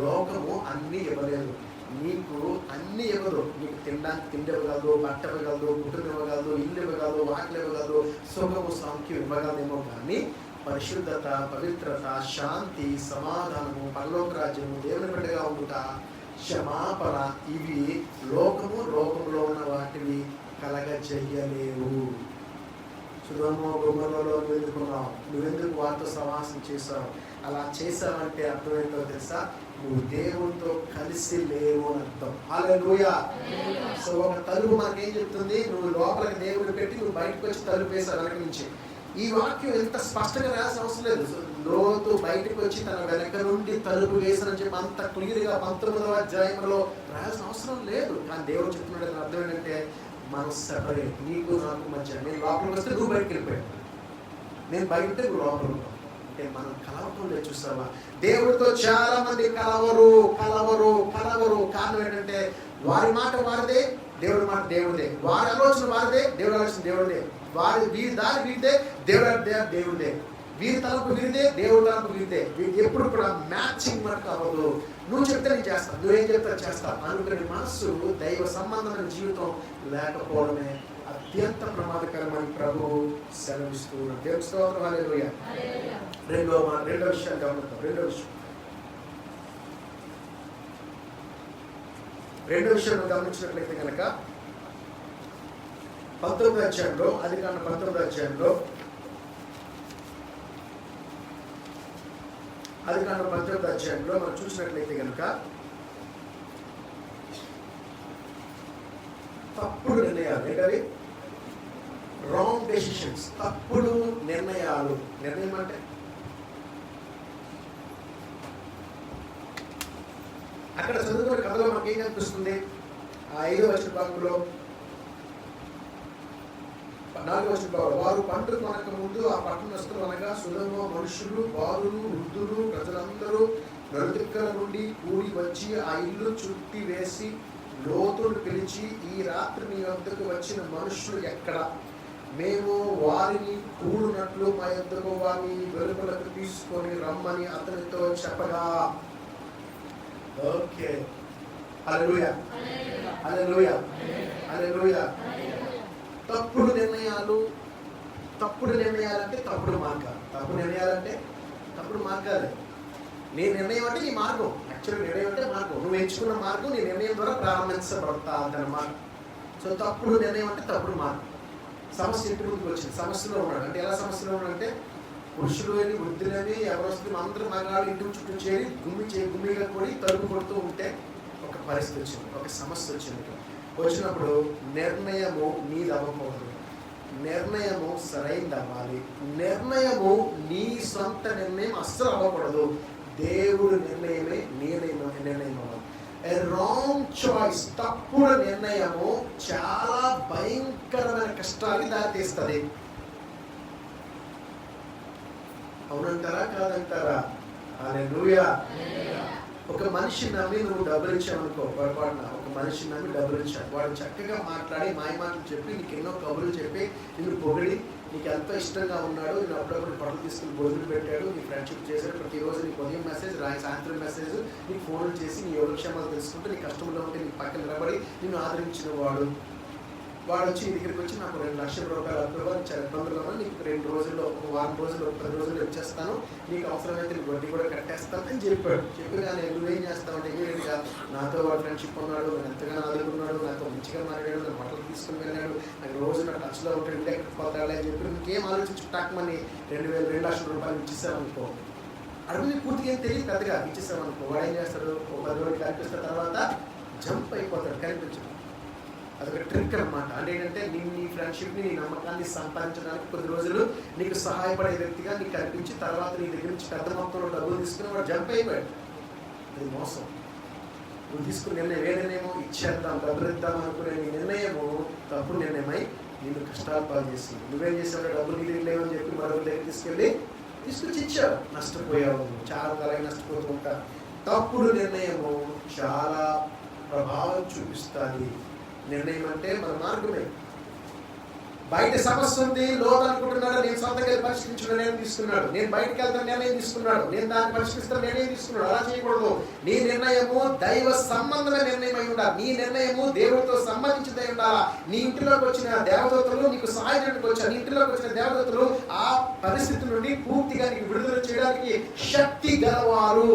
లోకము అన్నీ ఇవ్వలేదు, నీకు అన్ని ఇవ్వదు. నీకు తినడానికి తిండి ఇవ్వగలదు, బట్ట ఇవ్వగలదు, కుటుంబం ఇవ్వగలదు, ఇల్లు ఇవ్వగలదు, వాకిలు ఇవ్వగలదు, సుఖము సౌఖ్యం ఇవ్వగలదేమో. కానీ పరిశుద్ధత, పవిత్రత, శాంతి, సమాధానము, పరలోక రాజ్యము, దేవుని బిడ్డగా ఉండుట, క్షమాపణ, ఇవి లోకంలో ఉన్న వాటిని కలగజేయలేవు. సుధమో గొమొర్రాలో నువ్వెందుకున్నావు? నువ్వెందుకు వారితో సహవాసం చేశావు? అలా చేశావంటే అర్థం ఏంటో తెలుసా? నువ్వు దేవునితో కలిసి లేవు అని అర్థం. హల్లెలూయా. సో ఒక తలుపు మనకేం చెప్తుంది? నువ్వు లోపలికి దేవుని పెట్టి నువ్వు బయటకు వచ్చి తలుపు వేసావు వెనక నుంచి. ఈ వాక్యం ఎంత స్పష్టంగా రాయాల్సిన అవసరం లేదు. లోతు బయటకు వచ్చి తన వెనక నుండి తలుపు వేసానని చెప్పి అంత క్లియర్గా 19వ అధ్యాయంలో రాయాల్సిన అవసరం లేదు. కానీ దేవుడు చెప్తున్నాడు అర్థం ఏంటంటే మనం సెపరేట్, నీకు నాకు మధ్య. నేను లోపలికి వస్తే నువ్వు బయటకు వెళ్ళిపోయావు, నేను బయట ఉంటే నువ్వు లోపల ఉంటావు. అంటే మనం కలవటం లేదు. చూస్తావా? దేవుడితో చాలా మంది కలవరు. కారణం ఏంటంటే వారి మాట వారిదే, దేవుడి మాట దేవుడిదే. వారి ఆలోచన వారిదే, దేవుడి ఆలోచన దేవుడిదే. వీరి దారి వీరిదే, దేవుడిదే. వీరి తలపు వీరిదే, దేవుడి తలపు వీరిదే. వీరికి ఎప్పుడు కూడా మ్యాచింగ్ మనకు అవ్వదు. నువ్వు చెప్తే నేను చేస్తాను, నువ్వేం చెప్తా చేస్తావు అనుకునే మనస్సు, దైవ సంబంధమైన జీవితం లేకపోవడమే అత్యంత ప్రమాదకరమని ప్రభువు సెలవిస్తూ ఉన్నాడు. దేవుని స్తోత్రం. హల్లెలూయా. రెండో విషయాన్ని గమనిద్దాం. రెండో విషయం గమనించినట్లయితే కనుక 19వ అధ్యాయంలో, ఆదికాండం 19వ అధ్యాయంలో, ఆదికాండం 19వ అధ్యాయంలో మనం చూసినట్లయితే కనుక తప్పుడు నిర్ణయాలు, ఏంటవి? రాంగ్ డెసిషన్స్, తప్పుడు నిర్ణయాలు. నిర్ణయం అంటే అక్కడ చదువుకున్న కథలో మనకి ఏం కనిపిస్తుంది? ఆ 5వ వచన భాగంలో 4వ వచన భాగంలో, వారు పంట కొనక ముందు ఆ పట్టణస్థులు అనగా సులభ మనుషులు, బాలురు, వృద్ధులు, ప్రజలందరూ నలుదిక్కల నుండి కూడి వచ్చి ఆ ఇల్లు చుట్టి వేసి లోతును పిలిచి, ఈ రాత్రి మీ వద్దకు వచ్చిన మనుషులు ఎక్కడ? మేము వారిని కూడినట్లు మా యొద్దకు వారిని వెలుపలకు తీసుకొని రమ్మని అతనితో చెప్పగా. ఓకే, హల్లెలూయా, హల్లెలూయా, హల్లెలూయా. తప్పుడు నిర్ణయాలు, తప్పుడు నిర్ణయాలంటే తప్పుడు మార్గాలు. తప్పుడు నిర్ణయాలంటే తప్పుడు మార్గాలే. నీ నిర్ణయం అంటే నీ మార్గం. యాక్చువల్ నిర్ణయం అంటే మార్గం. నువ్వు ఎంచుకున్న మార్గం నీ నిర్ణయం ద్వారా ప్రారంభించబడతాదన్నమాట. సో తప్పుడు నిర్ణయం అంటే తప్పుడు మార్గం. సమస్య ఇంటి ముందుకు వచ్చింది, సమస్యలో ఉన్నాడు. అంటే ఎలా సమస్యలో ఉన్నాడంటే, పురుషులు అని, వృద్ధులని, ఎవరొస్తుంది అందరూ మగాళ్ళు ఇంటి చుట్టూ చేరి గుమ్మిగా కొడి తలుపు కొడుతూ ఉంటే ఒక పరిస్థితి వచ్చింది, ఒక సమస్య వచ్చింది. వచ్చినప్పుడు నిర్ణయము నీది అవ్వకూడదు, నిర్ణయము సరైనది అవ్వాలి. నిర్ణయము నీ సొంత నిర్ణయం అస్సలు అవ్వకూడదు. దేవుడు నిర్ణయమే నీ నిర్ణయం అవ్వాలి. రాంగ్ చాయిస్, తప్పుడు నిర్ణయము చాలా భయంకరమైన కష్టానికి దారితీస్తుంది. అవునంటారా కాదంటారా? హల్లెలూయా. ఒక మనిషి నమ్మి నువ్వు డబ్బులు ఇచ్చావనుకో, పొరపాటున ఒక మనిషి నమ్మి డబ్బులు ఇచ్చావు. వాడు చక్కగా మాట్లాడి మాయమాటలు చెప్పి నీకు ఎన్నో కబుర్లు చెప్పి నిన్ను పొగిడి నీకు ఎంతో ఇష్టంగా ఉన్నాడు, నేను అప్పుడప్పుడు పనులు తీసుకుని భోజనం పెట్టాడు, నీ ఫ్రెండ్షిప్ చేశాడు, ప్రతిరోజు నీకు ఉదయం మెసేజ్, సాయంత్రం మెసేజ్, నీకు ఫోన్లు చేసి నీ యోగక్షేమాలు తెలుసుకుంటే నీ కష్టంలో ఉంటే నీ పక్కన నిలబడి నిన్ను ఆదరించిన వాడు వచ్చి నీ దగ్గరికి వచ్చి నాకు 2 లక్షల రూపాయలు అప్రూవ్ ఇబ్బందులు, నీకు 2 రోజుల్లో, ఒక వారం రోజుల్లో, 10 రోజుల్లో ఇచ్చేస్తాను, నీకు అవసరమైతే నీకు వడ్డీ కూడా కట్టేస్తాను అని చెప్పాడు. చెప్పిగానే నువ్వేం చేస్తావంటే, ఇమీడియట్గా నాతో వాడు ఫ్రెండ్షిప్ ఉన్నాడు, నేను ఎంతగానో ఆదుకున్నాడు, నాతో మంచిగా మాట్లాడాడు, నేను బట్టలు తీసుకుని వెళ్ళాడు, నాకు రోజు నా టచ్లో ఉంటాడు, ఇంటి ఎక్కడికి పోతాడు అని చెప్పి ఇంకేం ఆలోచించి టాక్మని 2 లక్షల రూపాయలు ఇచ్చేసామనుకో. అడుగు నీకు పూర్తిగా ఏం తెలియదు, పెద్దగా ఇచ్చేసామనుకో. వాడు ఏం చేస్తాడు, ఒక 10 రోజులు కనిపిస్తున్న తర్వాత జంప్ అయిపోతాడు, కనిపించడు. అదొక ట్రిక్ అనమాట. అంటే ఏంటంటే నీ ఫ్రెండ్షిప్ని, నీ నమ్మకాన్ని సంపాదించడానికి కొద్ది రోజులు నీకు సహాయపడే వ్యక్తిగా నీకు కనిపించి తర్వాత నీ దగ్గర నుంచి పెద్ద మొత్తంలో డబ్బులు తీసుకుని వాడు జంప్ అయిపోయాడు. అది మోసం. నువ్వు తీసుకుని నిర్ణయం ఏ నిర్ణయమో ఇచ్చేద్దాం, డబ్బులు ఇద్దాం అనుకునే నీ నిర్ణయము తప్పుడు నిర్ణయమై నిన్ను కష్టాలు పాలు చేస్తుంది. నువ్వేం చేసావు, డబ్బులు నీ దగ్గర లేవని చెప్పి మరొక దగ్గర తీసుకొచ్చి ఇచ్చావు, నష్టపోయావు. చాలా కాలంగా నష్టపోతూ ఉంటారు. తప్పుడు నిర్ణయము చాలా ప్రభావం చూపిస్తుంది. నిర్ణయం అంటే మన మార్గమే. బయట సమస్య ఉంది, లోతు అనుకుంటున్నాడు, నేను సొంతంగా పరిష్కరించిన నిర్ణయం తీసుకున్నాడు, నేను బయటకు వెళ్తాను నిర్ణయం తీసుకున్నాడు, నేను దాన్ని పరిష్కరిస్తాను నిర్ణయం తీసుకున్నాడు. అలా చేయకూడదు. నీ నిర్ణయము దైవ సంబంధమైన నిర్ణయం అయి ఉండాలి. నీ నిర్ణయము దేవుడితో సంబంధించిందై ఉండాలి. నీ ఇంటిలోకి వచ్చిన దేవదూతలు నీకు సహాయానికి వచ్చారు. నీ ఇంటిలోకి వచ్చిన దేవదూతలు ఆ పరిస్థితి నుండి పూర్తిగా నీకు విడుదల చేయడానికి శక్తి గలవారు.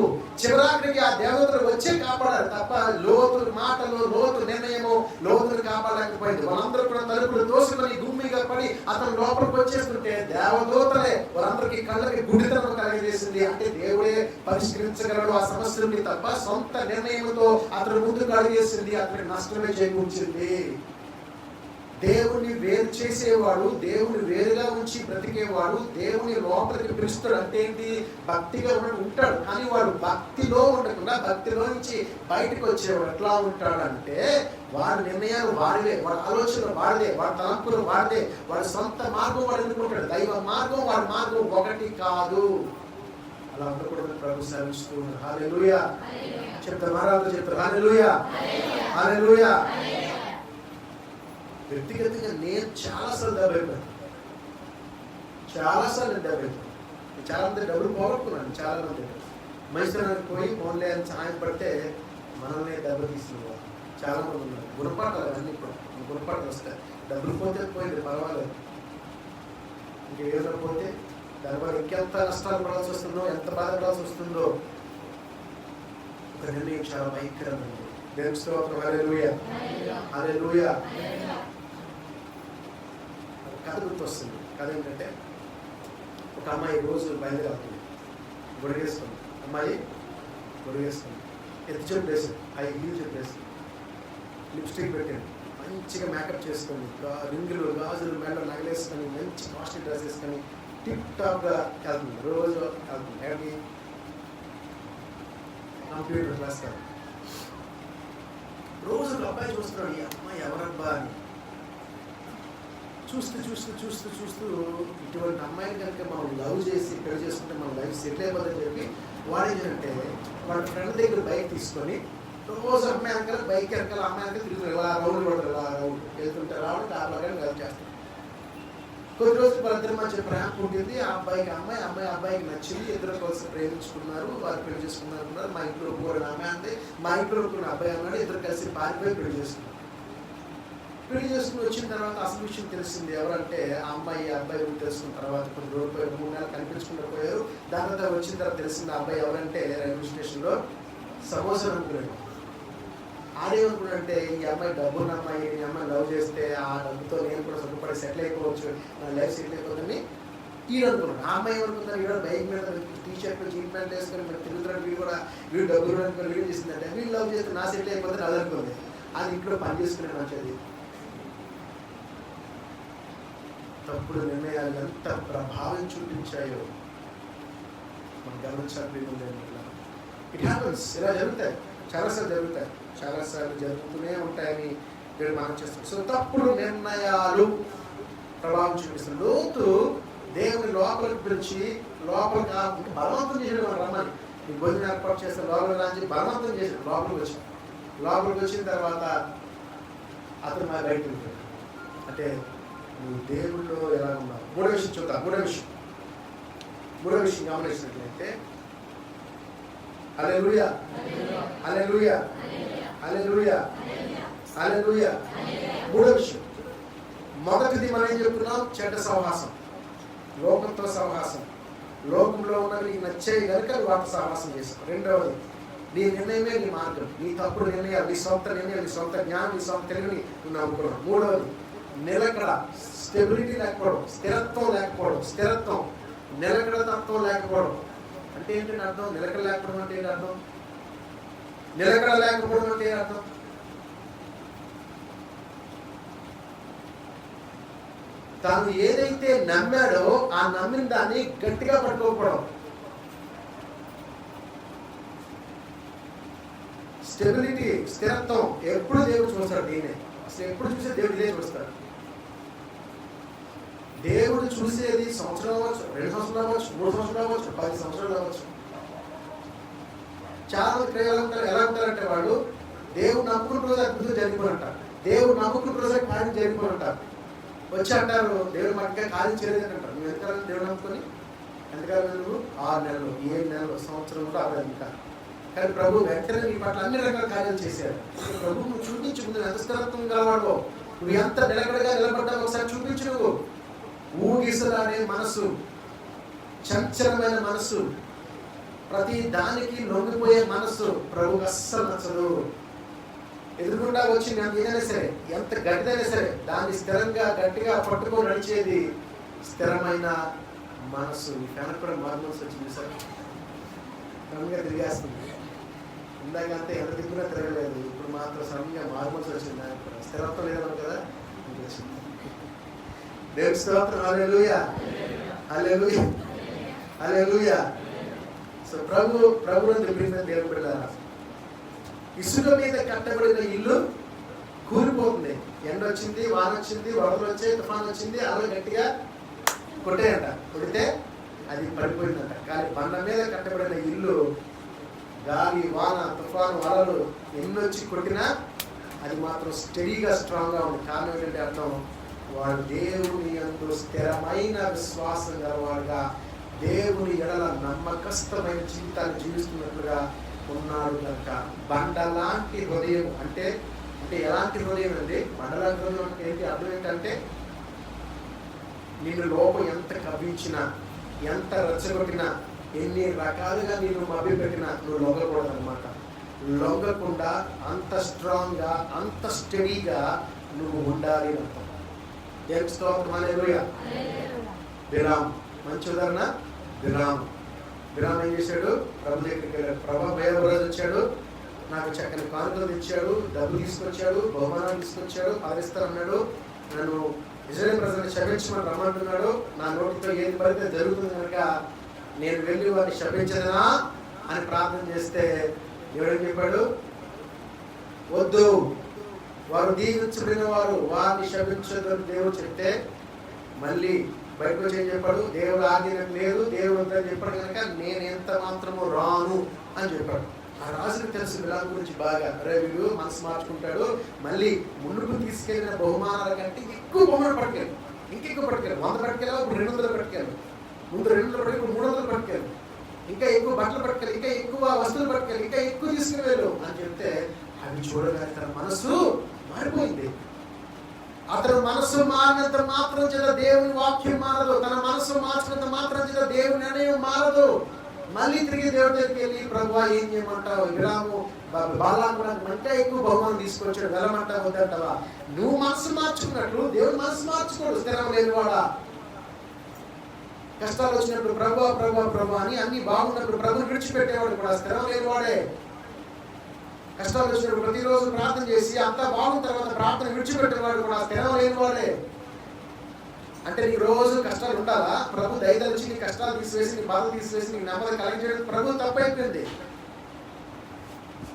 చివరాఖరికి ఆ దేవదూతలు వచ్చే కాపాడారు తప్ప లోతు మాటలు, లోతు నిర్ణయము లోతును కాపాడలేకపోయింది. వాళ్ళందరూ కూడా తలుపులు దోసుకొని గుమ్మిగా పడి అతను లోపలికి వచ్చేస్తుంటే దేవదూతలే వారందరికీ కళ్ళకి గుడితనం కలిగజేసింది. అంటే దేవుడే పరిష్కరించగలడు ఆ సమస్యని తప్ప సొంత నిర్ణయంతో అతను ముందుకు అడిగేసింది, అతనికి నష్టమే చేకూర్చింది. దేవుని వేరు చేసేవాడు, దేవుని వేరుగా ఉంచి బ్రతికేవాడు దేవుని లోపలికి పిలుస్తాడు. అంటే ఏంటి, భక్తిగా ఉంటాడు. కానీ వాడు భక్తిలో ఉండకుండా భక్తిలో నుంచి బయటకు వచ్చేవాడు ఎట్లా ఉంటాడంటే, వాడి నిర్ణయాలు వాడివే, వాడి ఆలోచనలు వాడిదే, వాడి తలంపులు వాడిదే, వాడి సొంత మార్గం వాడు ఎన్నుకుంటాడు. దైవ మార్గం వాడి మార్గం ఒకటి కాదు. అలా ఉండకూడదు ప్రభు సెలవిస్తూ ఉన్నాడు. హల్లెలూయా చెప్తారు, మహారాజు చెప్తారు. హల్లెలూయా, హల్లెలూయా. వ్యక్తిగతంగా నేను చాలాసార్లు దెబ్బైపోయాను, చాలా మంది డబ్బులు పోగొట్టుకున్నాను. చాలా మంది మైసూరానికి పోయి ఫోన్లే అని సహాయం పడితే మనల్ని దెబ్బ తీసుకున్నారు చాలా మంది ఉన్నారు. గుణపాఠాలు అన్నీ కూడా గుణపాఠాలు వస్తాయి. డబ్బులు పోతే పోయింది, పర్వాలేదు. ఇంకేదైనా పోతే దానివల్ల ఇంకెంత నష్టాలు పడాల్సి వస్తుందో, ఎంత బాధపడాల్సి వస్తుందో. ఒక నిర్ణయం చాలా భయంకరమైనది. దేవుని స్తోత్రం. హల్లెలూయా, హల్లెలూయా. కథ గుర్తొస్తుంది. కథ ఏంటంటే, ఒక అమ్మాయి రోజు బయలుదేరుతుంది, గొడిగేసుకుంది. అమ్మాయి గొడిగేసుకుంది, ఎత్తి చెప్పులు వేసింది, హీల్ చెప్పులు వేసింది, లిప్స్టిక్ పెట్టింది, మంచిగా మేకప్ చేసుకొని, రింగులు గాజులు మెడలో నగలేసుకొని, మంచి కాస్ట్లీ డ్రెస్ వేసుకొని టిప్ టాప్గా వెళ్తుంది. రోజు వెళ్తుంది. ఎక్కడికి? కంప్యూటర్ క్లాస్ కాదు. రోజు అబ్బాయి చూస్తున్నాడు, ఈ అమ్మాయి ఎవరబ్బా అని. చూస్తూ చూస్తూ చూస్తూ చూస్తూ ఇటువంటి అమ్మాయిని కనుక మనం లవ్ చేసి పెళ్లి చేసుకుంటే మన లైఫ్ సెటిల్ అయిపోతుందని చెప్పి వాడు ఏంటంటే వాళ్ళ ఫ్రెండ్ దగ్గర బైక్ తీసుకొని రోజు అమ్మాయి వెనకాల బైక్ వెనకాల అమ్మాయి వెనకాల తిరుగుతారు. ఇలా రౌండ్ కొడతారు, ఇలా రౌండ్ వెళ్తుంటే రావడం కార్లో కానీ వెళ్తూ చేస్తారు. కొద్ది రోజులు వాళ్ళిద్దరి మధ్య ప్రేమ పుట్టింది. ఆ అబ్బాయికి అబ్బాయికి నచ్చింది. ఇద్దరు కలిసి ప్రేమించుకున్నారు, వారు పెళ్లి చేసుకున్నారు. మా ఇంట్లో ఒప్పుకోరు అమ్మాయి అంటే, మా ఇంట్లో ఒప్పుకున్న అబ్బాయి అన్నాడు. ఇద్దరు కలిసి పారిపోయి పెళ్లి చేసుకున్నారు. పెళ్లి చేసుకుని వచ్చిన తర్వాత అసలు విషయం తెలిసింది. ఎవరంటే ఆ అమ్మాయి అబ్బాయి తెలుసుకున్న తర్వాత కొన్ని రోజులు 3 నెలలు కనిపించుకుంటూ పోయారు. దాని తర్వాత వచ్చిన తర్వాత తెలిసింది ఆ అబ్బాయి ఎవరంటే రైల్వే స్టేషన్లో సమోసా అనుకున్నాడు. ఆడేమనుకున్నాడంటే, ఈ అమ్మాయి డబ్బున్న అమ్మాయి, ఈ అమ్మాయి లవ్ చేస్తే ఆ డబ్బుతో నేను కూడా సుఖపడి సెటిల్ అయిపోవచ్చు, నా లైఫ్ సెటిల్ అయిపోతుందని ఈడు అనుకున్నాడు. ఆ అమ్మాయి ఏమనుకుంటారు, ఈడ బైక్ మీద టీ-షర్ట్ జీన్ ప్యాంట్ వేసుకొని మీరు తిరుగుతున్నాడు, వీడు డబ్బులు అనుకుని వీడు చేసిందంటే, వీళ్ళు లవ్ చేస్తే నా సెటిల్ అయిపోతుంది అది అనుకుంది. అది ఇంట్లో పని చేసుకునే మంచిది. తప్పుడు నిర్ణయాలు ఎంత ప్రభావం చూపించాయో మనం గమనించాలి. It happens. ఇలా జరుగుతాయి, చాలాసార్లు జరుగుతాయి, చాలాసార్లు జరుగుతూనే ఉంటాయని నేను మనం చేస్తాం. సో తప్పుడు నిర్ణయాలు ప్రభావం చూపిస్తాం. లోతు దేవుని లోపలికి పిలిచి లోపలికి బలవంతం చేసాడు. మనం రమ్మని ఈ భోజనం ఏర్పాటు చేస్తే లోపలికి రాని బలవంతం చేసాడు. లోపలికి వచ్చిన తర్వాత అతను మా బయటకు వెళ్ళిపోయాడు. అంటే నువ్వు దేవుళ్ళు ఎలా ఉన్నావు. మూడో విషయం చూద్దాం. మూడో విషయం గమనించినట్లయితే, హల్లెలూయా హల్లెలూయా హల్లెలూయా హల్లెలూయా. మూడో విషయం, మొదటిది మనం ఏం చెప్తున్నాం, చెడ్డ సహవాసం, లోకంతో సహవాసం. లోకంలో ఉన్నవి నీకు నచ్చేవి కనుక వాటి సహవాసం చేస్తాం. రెండవది, నీ నిర్ణయమే నీ మార్గం, నీ తప్పుడు నిర్ణయాలు, నీ సొంత నిర్ణయాలు, నీ సొంత జ్ఞానం, నీ సొంత తెలివిని నువ్వు నమ్ముకున్నావు. మూడవది, నిలకడ, స్టెబిలిటీ లేకపోవడం, స్థిరత్వం లేకపోవడం, నిలకడ తత్వం లేకపోవడం. అంటే ఏంటంటే అర్థం, నిలకడ లేకపోవడం అంటే ఏంటి అర్థం? నిలకడ లేకపోవడం అంటే ఏంటి అర్థం? తాను ఏదైతే నమ్మాడో ఆ నమ్మిన దాన్ని గట్టిగా పట్టుకోకపోవడం. స్టెబిలిటీ, స్థిరత్వం ఎప్పుడు దేవుడు చూస్తాడు. దీన్నే అసలు ఎప్పుడు చూసే దేవుడు ఇదే చూస్తాడు. దేవుడు చూసేది సంవత్సరం అవ్వచ్చు, 2 సంవత్సరాలు అవ్వచ్చు, 3 సంవత్సరాలు అవ్వచ్చు, 10 సంవత్సరాలు అవ్వచ్చు. చాలా మంది ఎలా ఉంటారంటే, వాళ్ళు దేవుడు నమ్ముకున్న రోజు అద్భుతం జరిగిపోనంటారు, దేవుడు నమ్ముకున్న రోజే కార్యం జరిగిపోనంటారు. వచ్చి అంటారు, దేవుడు మనకి కార్యం చేయలేదని అంటారు. నువ్వు ఎంతకాలం దేవుడు నమ్ముకొని, ఎంతకాలం నువ్వు 6 నెలలు, 7 నెలలు, సంవత్సరం కూడా అవ్వదు ఇంకా. కానీ ప్రభు వెంటనే నీ పట్ల అన్ని రకాల కార్యాలు చేశాడు. ప్రభు నువ్వు చూపించు, ముందు ఎంత స్థిరత్వం గలవాడో, నువ్వు ఎంత నిలకడగా నిలబడ్డావు ఒకసారి చూపించు. నువ్వు ఊగిసలాడే మనసు, చంచలమైన మనసు, ప్రతి దానికి లొంగిపోయే మనసు ప్రభువుకు అస్సలు నచ్చదు. ఎదురుకుండా వచ్చి ఏదైనా సరే, ఎంత గట్టిదైనా సరే, దాన్ని స్థిరంగా గట్టిగా పట్టుకొని నడిచేది స్థిరమైన మనసు. ఈ ఫ్యాన్ కూడా మారు మనసు వచ్చింది సార్, క్రమంగా తిరిగేస్తుంది. ఇందాకంటే ఎంత దిక్కున తిరగలేదు, ఇప్పుడు మాత్రం సడన్గా మారు మనసు వచ్చింది. స్థిరత్వం లేదన్నాం కదా, దేవుని స్తోత్రం. హల్లెలూయా హల్లెలూయా హల్లెలూయా. సో ప్రభువుని ప్రియమైన దేవుని బిడ్డలారా, ఇసుక మీద కట్టబడిన ఇల్లు కూలిపోతుంది. ఎండ వచ్చింది, వాన వచ్చింది, వరదలు వచ్చాయి, తుఫాన్ వచ్చింది, అలా గట్టిగా కొట్టాయంట, కొడితే అది పడిపోయిందంట. కానీ బండ మీద కట్టబడిన ఇల్లు గాలి, వాన, తుఫాను, వరదలు ఎన్నొచ్చి కొట్టినా అది మాత్రం స్టడీగా స్ట్రాంగ్గా ఉంది. కారణం ఏంటంటే అర్థం, వాడు దేవుని యందు స్థిరమైన విశ్వాసం గలవాడుగా, దేవుని ఎడల నమ్మకస్తమైన జీవితాన్ని జీవిస్తున్నట్లుగా ఉన్నాడు కనుక. బండ లాంటి హృదయం అంటే ఎలాంటి హృదయం అండి? బండలాంటి హృదయం అంటే ఏంటి? అర్థం ఏంటంటే, నిన్ను లోపం ఎంత కవ్వించినా, ఎంత రెచ్చగొట్టినా, ఎన్ని రకాలుగా నేను మభ్యపెట్టినా నువ్వు లొంగకూడదు అనమాట. లొంగకుండా అంత స్ట్రాంగ్గా, అంత స్టడీగా నువ్వు ఉండాలి అర్థం. దేవునికి స్తోత్రం, హల్లెలూయా. బిలాము మంచి ఉదాహరణ. బిలాము ఏం చేశాడు? ప్రభు దగ్గరికి వెళ్ళాడు. ప్రభు బయలుదేరి వచ్చాడు, నాకు చక్కని కానుకలు తెచ్చాడు, డబ్బు తీసుకొచ్చాడు, బహుమానాలు తీసుకొచ్చాడు, పాలిస్తానన్నాడు, నన్ను ఇజ్రాయేల్ ప్రజలను శపించమని రమ్మంటున్నాడు, నా నోటితో ఏది పడితే జరుగుతుంది కనుక నేను వెళ్ళి వారిని శపించదనా అని ప్రార్థన చేస్తే ఎవడని చెప్పాడు? వద్దు, వారు దీవించబడిన వారు, వారిని శపించదని దేవుడు చెప్తే మళ్ళీ బయటకు వచ్చి ఏం చెప్పాడు? దేవుడు ఆధీనం లేదు, దేవుడు వద్దని చెప్పాడు కనుక నేను ఎంత మాత్రము రాను అని చెప్పాడు. ఆ రాజుకు తెలుసు బిలాము గురించి బాగా. అరే వీడు మనసు మార్చుకుంటాడు, మళ్ళీ ముందుకు తీసుకెళ్లిన బహుమానాల కంటే ఎక్కువ బహుమానం పట్టుకెళ్ళి, ఇంకెక్కువ పట్టుకెళ్ళి. 100 పట్టుకెళ్ళి, ఇప్పుడు 200 పట్టుకెళ్ళి, ముందు 200 పట్టుకెళ్ళి, ఇప్పుడు 300 పట్టుకెళ్ళి, ఇంకా ఎక్కువ బట్టలు పట్టుకెళ్ళి, ఇంకా ఎక్కువ వస్తువులు పట్టుకెళ్ళి, ఇంకా ఎక్కువ తీసుకుని వెళ్ళు అని చెప్తే అవి చూడగానే తన మనసు మారిపోయింది. అతను మనసు మారినంత మాత్రం చేత దేవుని వాక్యం మారదు, తన మనసు మార్చినంత మాత్రం చేత దేవుని నిర్ణయం మారదు. మళ్ళీ తిరిగి దేవుడి దగ్గరికి వెళ్ళి ప్రభువా ఏం చేయమంటావు? బిలాము బాలాకు అంటే ఎక్కువ బహుమానం తీసుకొచ్చాడు, వెళ్ళమంటావు వద్దంటావా? నువ్వు మనసు మార్చుకున్నట్లు దేవుడు మనసు మార్చుకోడు. స్థిరం లేనివాడా? కష్టాలు వచ్చినప్పుడు ప్రభువా ప్రభువా ప్రభు అని, అన్ని బాగున్నప్పుడు ప్రభుని విడిచిపెట్టేవాడు కూడా స్థిరం లేనివాడే. కష్టాలు వచ్చినప్పుడు ప్రతిరోజు ప్రార్థన చేసి అంతా బాగున్న తర్వాత ప్రార్థన విడిచిపెట్టేవాడు కూడా స్థిరం లేనివాడే. అంటే నీకు రోజు కష్టాలు ఉండాలా? ప్రభు దయదలిచి నీ కష్టాలు తీసివేసి, నీ బాధలు తీసివేసి, నీకు నెమ్మది కలిగించడం ప్రభు తప్పైపోయింది.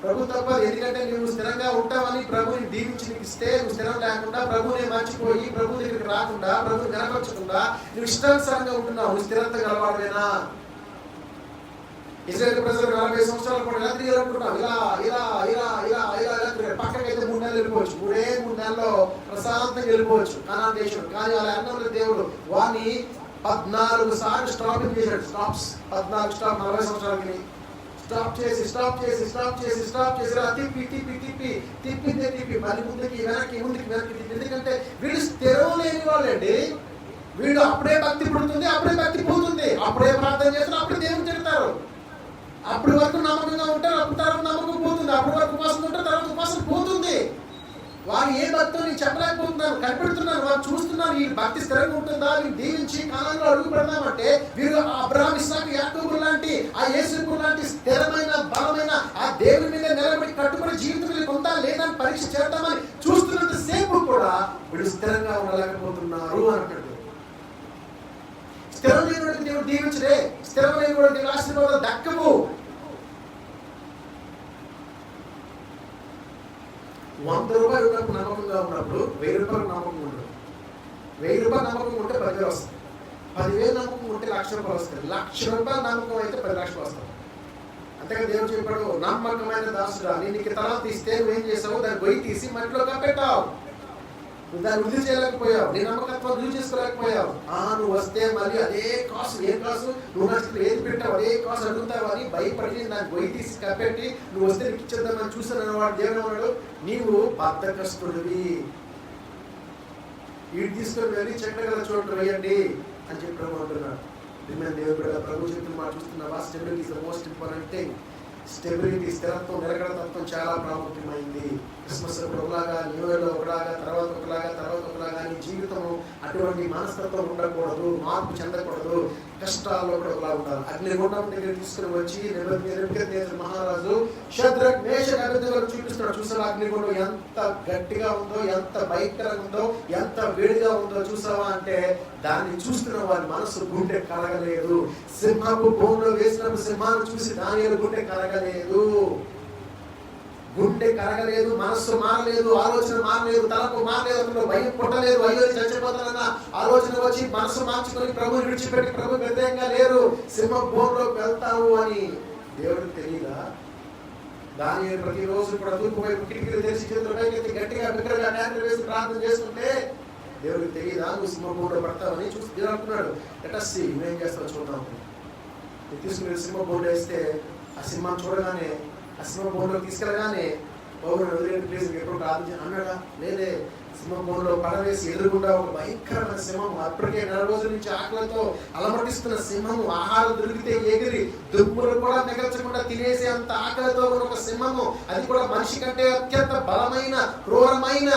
ప్రభు తప్పదు. ఎందుకంటే నువ్వు స్థిరంగా ఉంటావని ప్రభుని దీవించి నీకు ఇస్తే, నువ్వు స్థిరం లేకుండా ప్రభునే మర్చిపోయి ప్రభు దగ్గరికి రాకుండా, ప్రభుని కనపరచకుండా నువ్వు ఇష్టానుసారంగా ఉంటున్నావు. నువ్వు స్థిరత గలవాడేనా? ఇజ్రాయేల్ ప్రజలు 40 సంవత్సరాలు కూడా ఎలా తిరిగారనుకుంటున్నాం? ఇలా ఇలా ఇలా ఇలా ఇలా ఇలా తిరిగారు. పక్కకైతే 3 నెలలు వెళ్ళిపోవచ్చు, 3 నెలల్లో ప్రశాంతంగా వెళ్ళిపోవచ్చు కనాన్ దేశం. కానీ అలా అన్నప్పుడు దేవుడు వాడిని 14 సార్లు స్టాపింగ్ చేశాడు. 14 స్టాప్ 40 సంవత్సరాలకి స్టాప్ చేసి తిప్పి మళ్ళీ ముందుకి వెనక్కి తిప్పి. ఎందుకంటే వీళ్ళు స్థిరం లేని వాళ్ళండి. వీళ్ళు అప్పుడే భక్తి పుడుతుంది, అప్పుడే భక్తి పోతుంది, అప్పుడే ప్రార్థన చేస్తారు, అప్పుడే దేవుని తిడతారు. అప్పటి వరకు నమ్మకంగా ఉంటారు, అప్పుడు తర్వాత నమ్మకం పోతుంది. అప్పటి వరకు ఉపాసన ఉంటారు, తర్వాత ఉపాసన పోతుంది. వారు ఏ భక్తులు నేను చెప్పలేకపోతున్నారు, కనిపెడుతున్నారు, వారు చూస్తున్నారు. ఈ భక్తి స్థిరంగా ఉంటుందా? వీరు దీవించి కాలంలో అడుగు పెడదామంటే వీరు అబ్రహాము, ఇస్సాకు, యాకోబు లాంటి, ఆ యేసు లాంటి స్థిరమైన బలమైన ఆ దేవుని మీద నిలబడి కట్టుబడి జీవితం వీళ్ళకి ఉందా లేదా అని పరీక్ష చేద్దామని చూస్తున్నంత సేపు కూడా వీళ్ళు స్థిరంగా ఉండలేకపోతున్నారు అన్నట్టు. స్థిరం లేని దేవుడు దీవించడే, స్థిరం లేని ఆశీర్వాదాలు దక్కవు. 100 రూపాయలు ఉన్నప్పుడు నమ్మకంగా ఉన్నప్పుడు 1000 రూపాయలు నమ్మకం ఉండదు. 1000 రూపాయలు నమ్మకం ఉంటే 10,000 వస్తుంది. 10,000 నమ్మకం ఉంటే 1,00,000 రూపాయలు వస్తుంది. 1,00,000 రూపాయలు నమ్మకం అయితే 10 లక్షలు వస్తుంది. అంతేగా దేవుడు చెప్పాడు, నమ్మకమైన దాసుడా, నీకు తలాంత ఇస్తే నువ్వేం చేసావు? దాన్ని గొయ్యి తీసి మట్టిలో కప్పెట్టావు. నువ్వు దాన్ని వృద్ధి చేయలేకపోయావు, నీ నమ్మకత్వం రుజువు చేసుకోలేకపోయావు. నువ్వు వస్తే మళ్ళీ అదే కాసు, ఏ కాసు నువ్వు నష్టం ఏది పెట్టావు అదే కాసు అడుగుతావు అని భయపడి దాన్ని గొయ్యి తీసి కప్పెట్టి నువ్వు వస్తే నీకు ఇచ్చేద్దామని చూస్తాను వాడు. దేవుడు అన్నాడు, నీవు బద్ధకస్తుడివి, వీడు తీసుకొని వెళ్ళి చెట్ల చోటు వేయండి అని చెప్పి ప్రభు అంటున్నాడు. దేవుడు ప్రభు చెప్తున్న మాట చూస్తున్నావా? Stability is the most important thing. Stability, స్థిరత్వం, నిలకడతత్వం చాలా ప్రాముఖ్యమైంది. క్రిస్మస్ ఒకలాగా, న్యూ ఇయర్లో ఒకలాగా, తర్వాత ఒకలాగా నీ జీవితము అటువంటి మనస్తత్వం ఉండకూడదు, మార్పు చెందకూడదు. కష్టాల్లో కూడా ఒకలా ఉండాలి. అగ్నిగుండం దగ్గర తీసుకుని వచ్చి నెబుకద్నెజరు మహారాజు షద్రక్, మేషక్, అబేద్నెగోలను చూపిస్తున్నాడు. చూసావా అగ్నిగుండం ఎంత గట్టిగా ఉందో, ఎంత భయంకరంగా ఉందో, ఎంత వేడిగా ఉందో చూసావా అంటే దాన్ని చూస్తున్న వారి మనసు గుండె కరగలేదు. సింహపు బోన్లో వేసినప్పుడు సింహాన్ని చూసి దానియేలు గుండె కరగలేదు. గుండె కరగలేదు, మనస్సు మారలేదు, ఆలోచన మారలేదు, తలకు మారలేదు, అందులో భయం పుట్టలేదు. అయ్యో చచ్చిపోతానన్న ఆలోచన వచ్చి మనస్సు మార్చుకొని ప్రభుని విడిచిపెట్టి ప్రభు వ్యతిరేకంగా లేరు. సింహ బోన్లోకి వెళ్తావు అని దేవుడికి తెలియదా? దానియేలు ప్రతిరోజు కూడా తూర్పు వైపు కిటికీలు తెరిచి చేతులు పైకెత్తి గట్టిగా బిగ్గరగా ట్యాంకులు వేసి ప్రార్థన చేస్తుంటే దేవుడికి తెలియదా నువ్వు సింహ బోన్లో పడతావని? చూసి దేవుడు అనుకున్నాడు, ఎటస్సి నువ్వేం చేస్తావు చూద్దాం. తీసుకుని సింహ బోన్లో వేస్తే ఆ సింహాన్ని చూడగానే, ఆ సింహ బోన్లో తీసుకెళ్ళగానే పౌరుడు వదిలేని ప్లేస్ ఎప్పుడు ప్రార్థన అన్నాడా? లేదే. సింహ బోన్లో పడవేసి ఎదురుగుండా ఒక భయంకరమైన సింహం, అప్పటికే 4 రోజుల నుంచి ఆకలితో అలమటిస్తున్న సింహము, ఆహారం దొరికితే ఎగిరి దుమ్ములు కూడా మిగల్చకుండా తినేసే అంత ఆకలితో ఉన్న ఒక సింహము, అది కూడా మనిషి కంటే అత్యంత బలమైన క్రూరమైన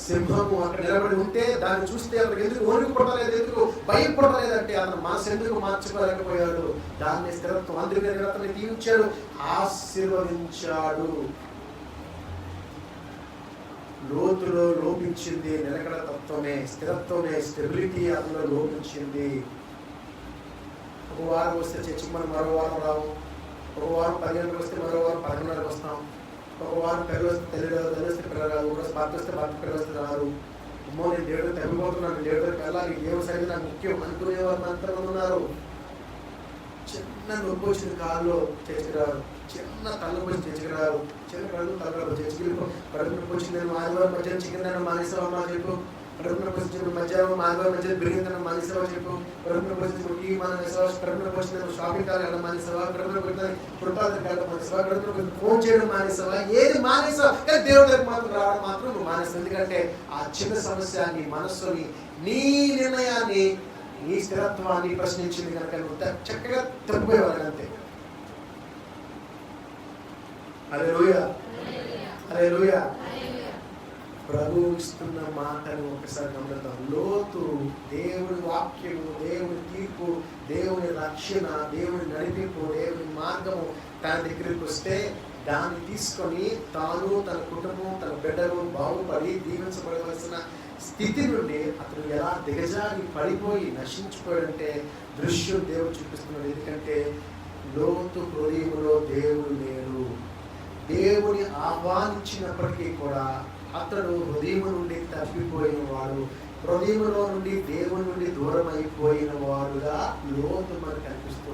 సింహము అక్కడ నిలబడి ఉంటే దాన్ని చూస్తే అతనికి ఎందుకు వణుకు పుట్టలేదు, ఎందుకు భయం పుట్టలేదంటే అతను మనసు ఎందుకు మార్చుకోలేకపోయాడు? దాన్ని స్థిరత్వం, అందుకని అతన్ని దీవించాడు, ఆశీర్వదించాడు. లోతులో లోపించింది నిలకడ తత్వమే, స్థిరత్వమే, స్టెబిలిటీ అందులో లోపించింది. ఒక వారం వస్తే చర్చికి మనం మరో వారం రావు, ఒక వారం 10 గంటలకు వస్తే మరో వారం 11:30కి వస్తాం, ఒక వారం పిల్లలు వస్తే తల్లి వస్తే పిల్లలు రాదు, ఒక రోజు భర్త వస్తే భర్త పిల్లలు వస్తే రారు. అమ్మో నేను దేవుడు తగ్గిపోతున్నాను, దేవుడికి వెళ్ళాలి, దేవుడు సరిగ్గా నాకు ముఖ్యం అనుకునేవారు అంతమంది ఉన్నారు. చిన్న నొప్పి వచ్చిన కాళ్ళు చర్చికి రారు, చిన్న తలనొప్పి వచ్చి చర్చికి రారు, చిన్న కళ్ళు తలరాదు చర్చికి వెళ్ళిపో. కడుపు నొప్పి వచ్చింది ఆదివారం మధ్యాహ్నం చికెన్ తినడం మానేసావమ్మా చెప్పు, కడుపు నొప్పి వచ్చిన మధ్యాహ్నం ఆదివారం మధ్యాహ్నం బిర్యానీ తినడం మానేసావా చెప్పు, కడుపు నొప్పి వచ్చిన టీవీ మానేసావా, కడుపు నొప్పి వచ్చిన షాపింగ్ కాల్ వెళ్ళడం మానేసావా, కడుపు నొప్పి వచ్చిన పుట్టాలకు వెళ్ళడం మానేసావా, కడుపు నొప్పి ఫోన్ చేయడం మానేసావా, ఏది మానేసావా? కానీ దేవుడి దగ్గర మాత్రం రావడం మాత్రం నువ్వు మానేసావు. ఎందుకంటే ఆ చిన్న సమస్య నీ మనస్సుని, నీ నిర్ణయాన్ని, నీ స్థిరత్వాన్ని ప్రశ్నించింది కనుక నువ్వు చక్కగా తప్పిపోయేవారు అంతే. హల్లెలూయా, హల్లెలూయా. ప్రభువు ఇస్తున్న మాటను ఒకసారి గమనిద్దాం. లోతు దేవుని వాక్యము, దేవుని తీర్పు, దేవుని రక్షణ, దేవుని నడిపింపు, దేవుని మార్గము తన దగ్గరికి వస్తే దాన్ని తీసుకొని తాను, తన కుటుంబం, తన బిడ్డలు బాగుపడి దీవించబడవలసిన స్థితి నుండి అతను ఎలా దిగజారి పడిపోయి నశించిపోయాడంటే దృశ్యం దేవుడు చూపిస్తున్నాడు. ఎందుకంటే లోతు హృదయములో దేవుడు లేడు. దేవుని ఆహ్వానించినప్పటికీ కూడా అతడు హృదయం నుండి తప్పిపోయిన వాడు, హృదయంలో నుండి దేవుని నుండి దూరం అయిపోయిన వాడుగా లోతు మనకు కనిపిస్తుంది.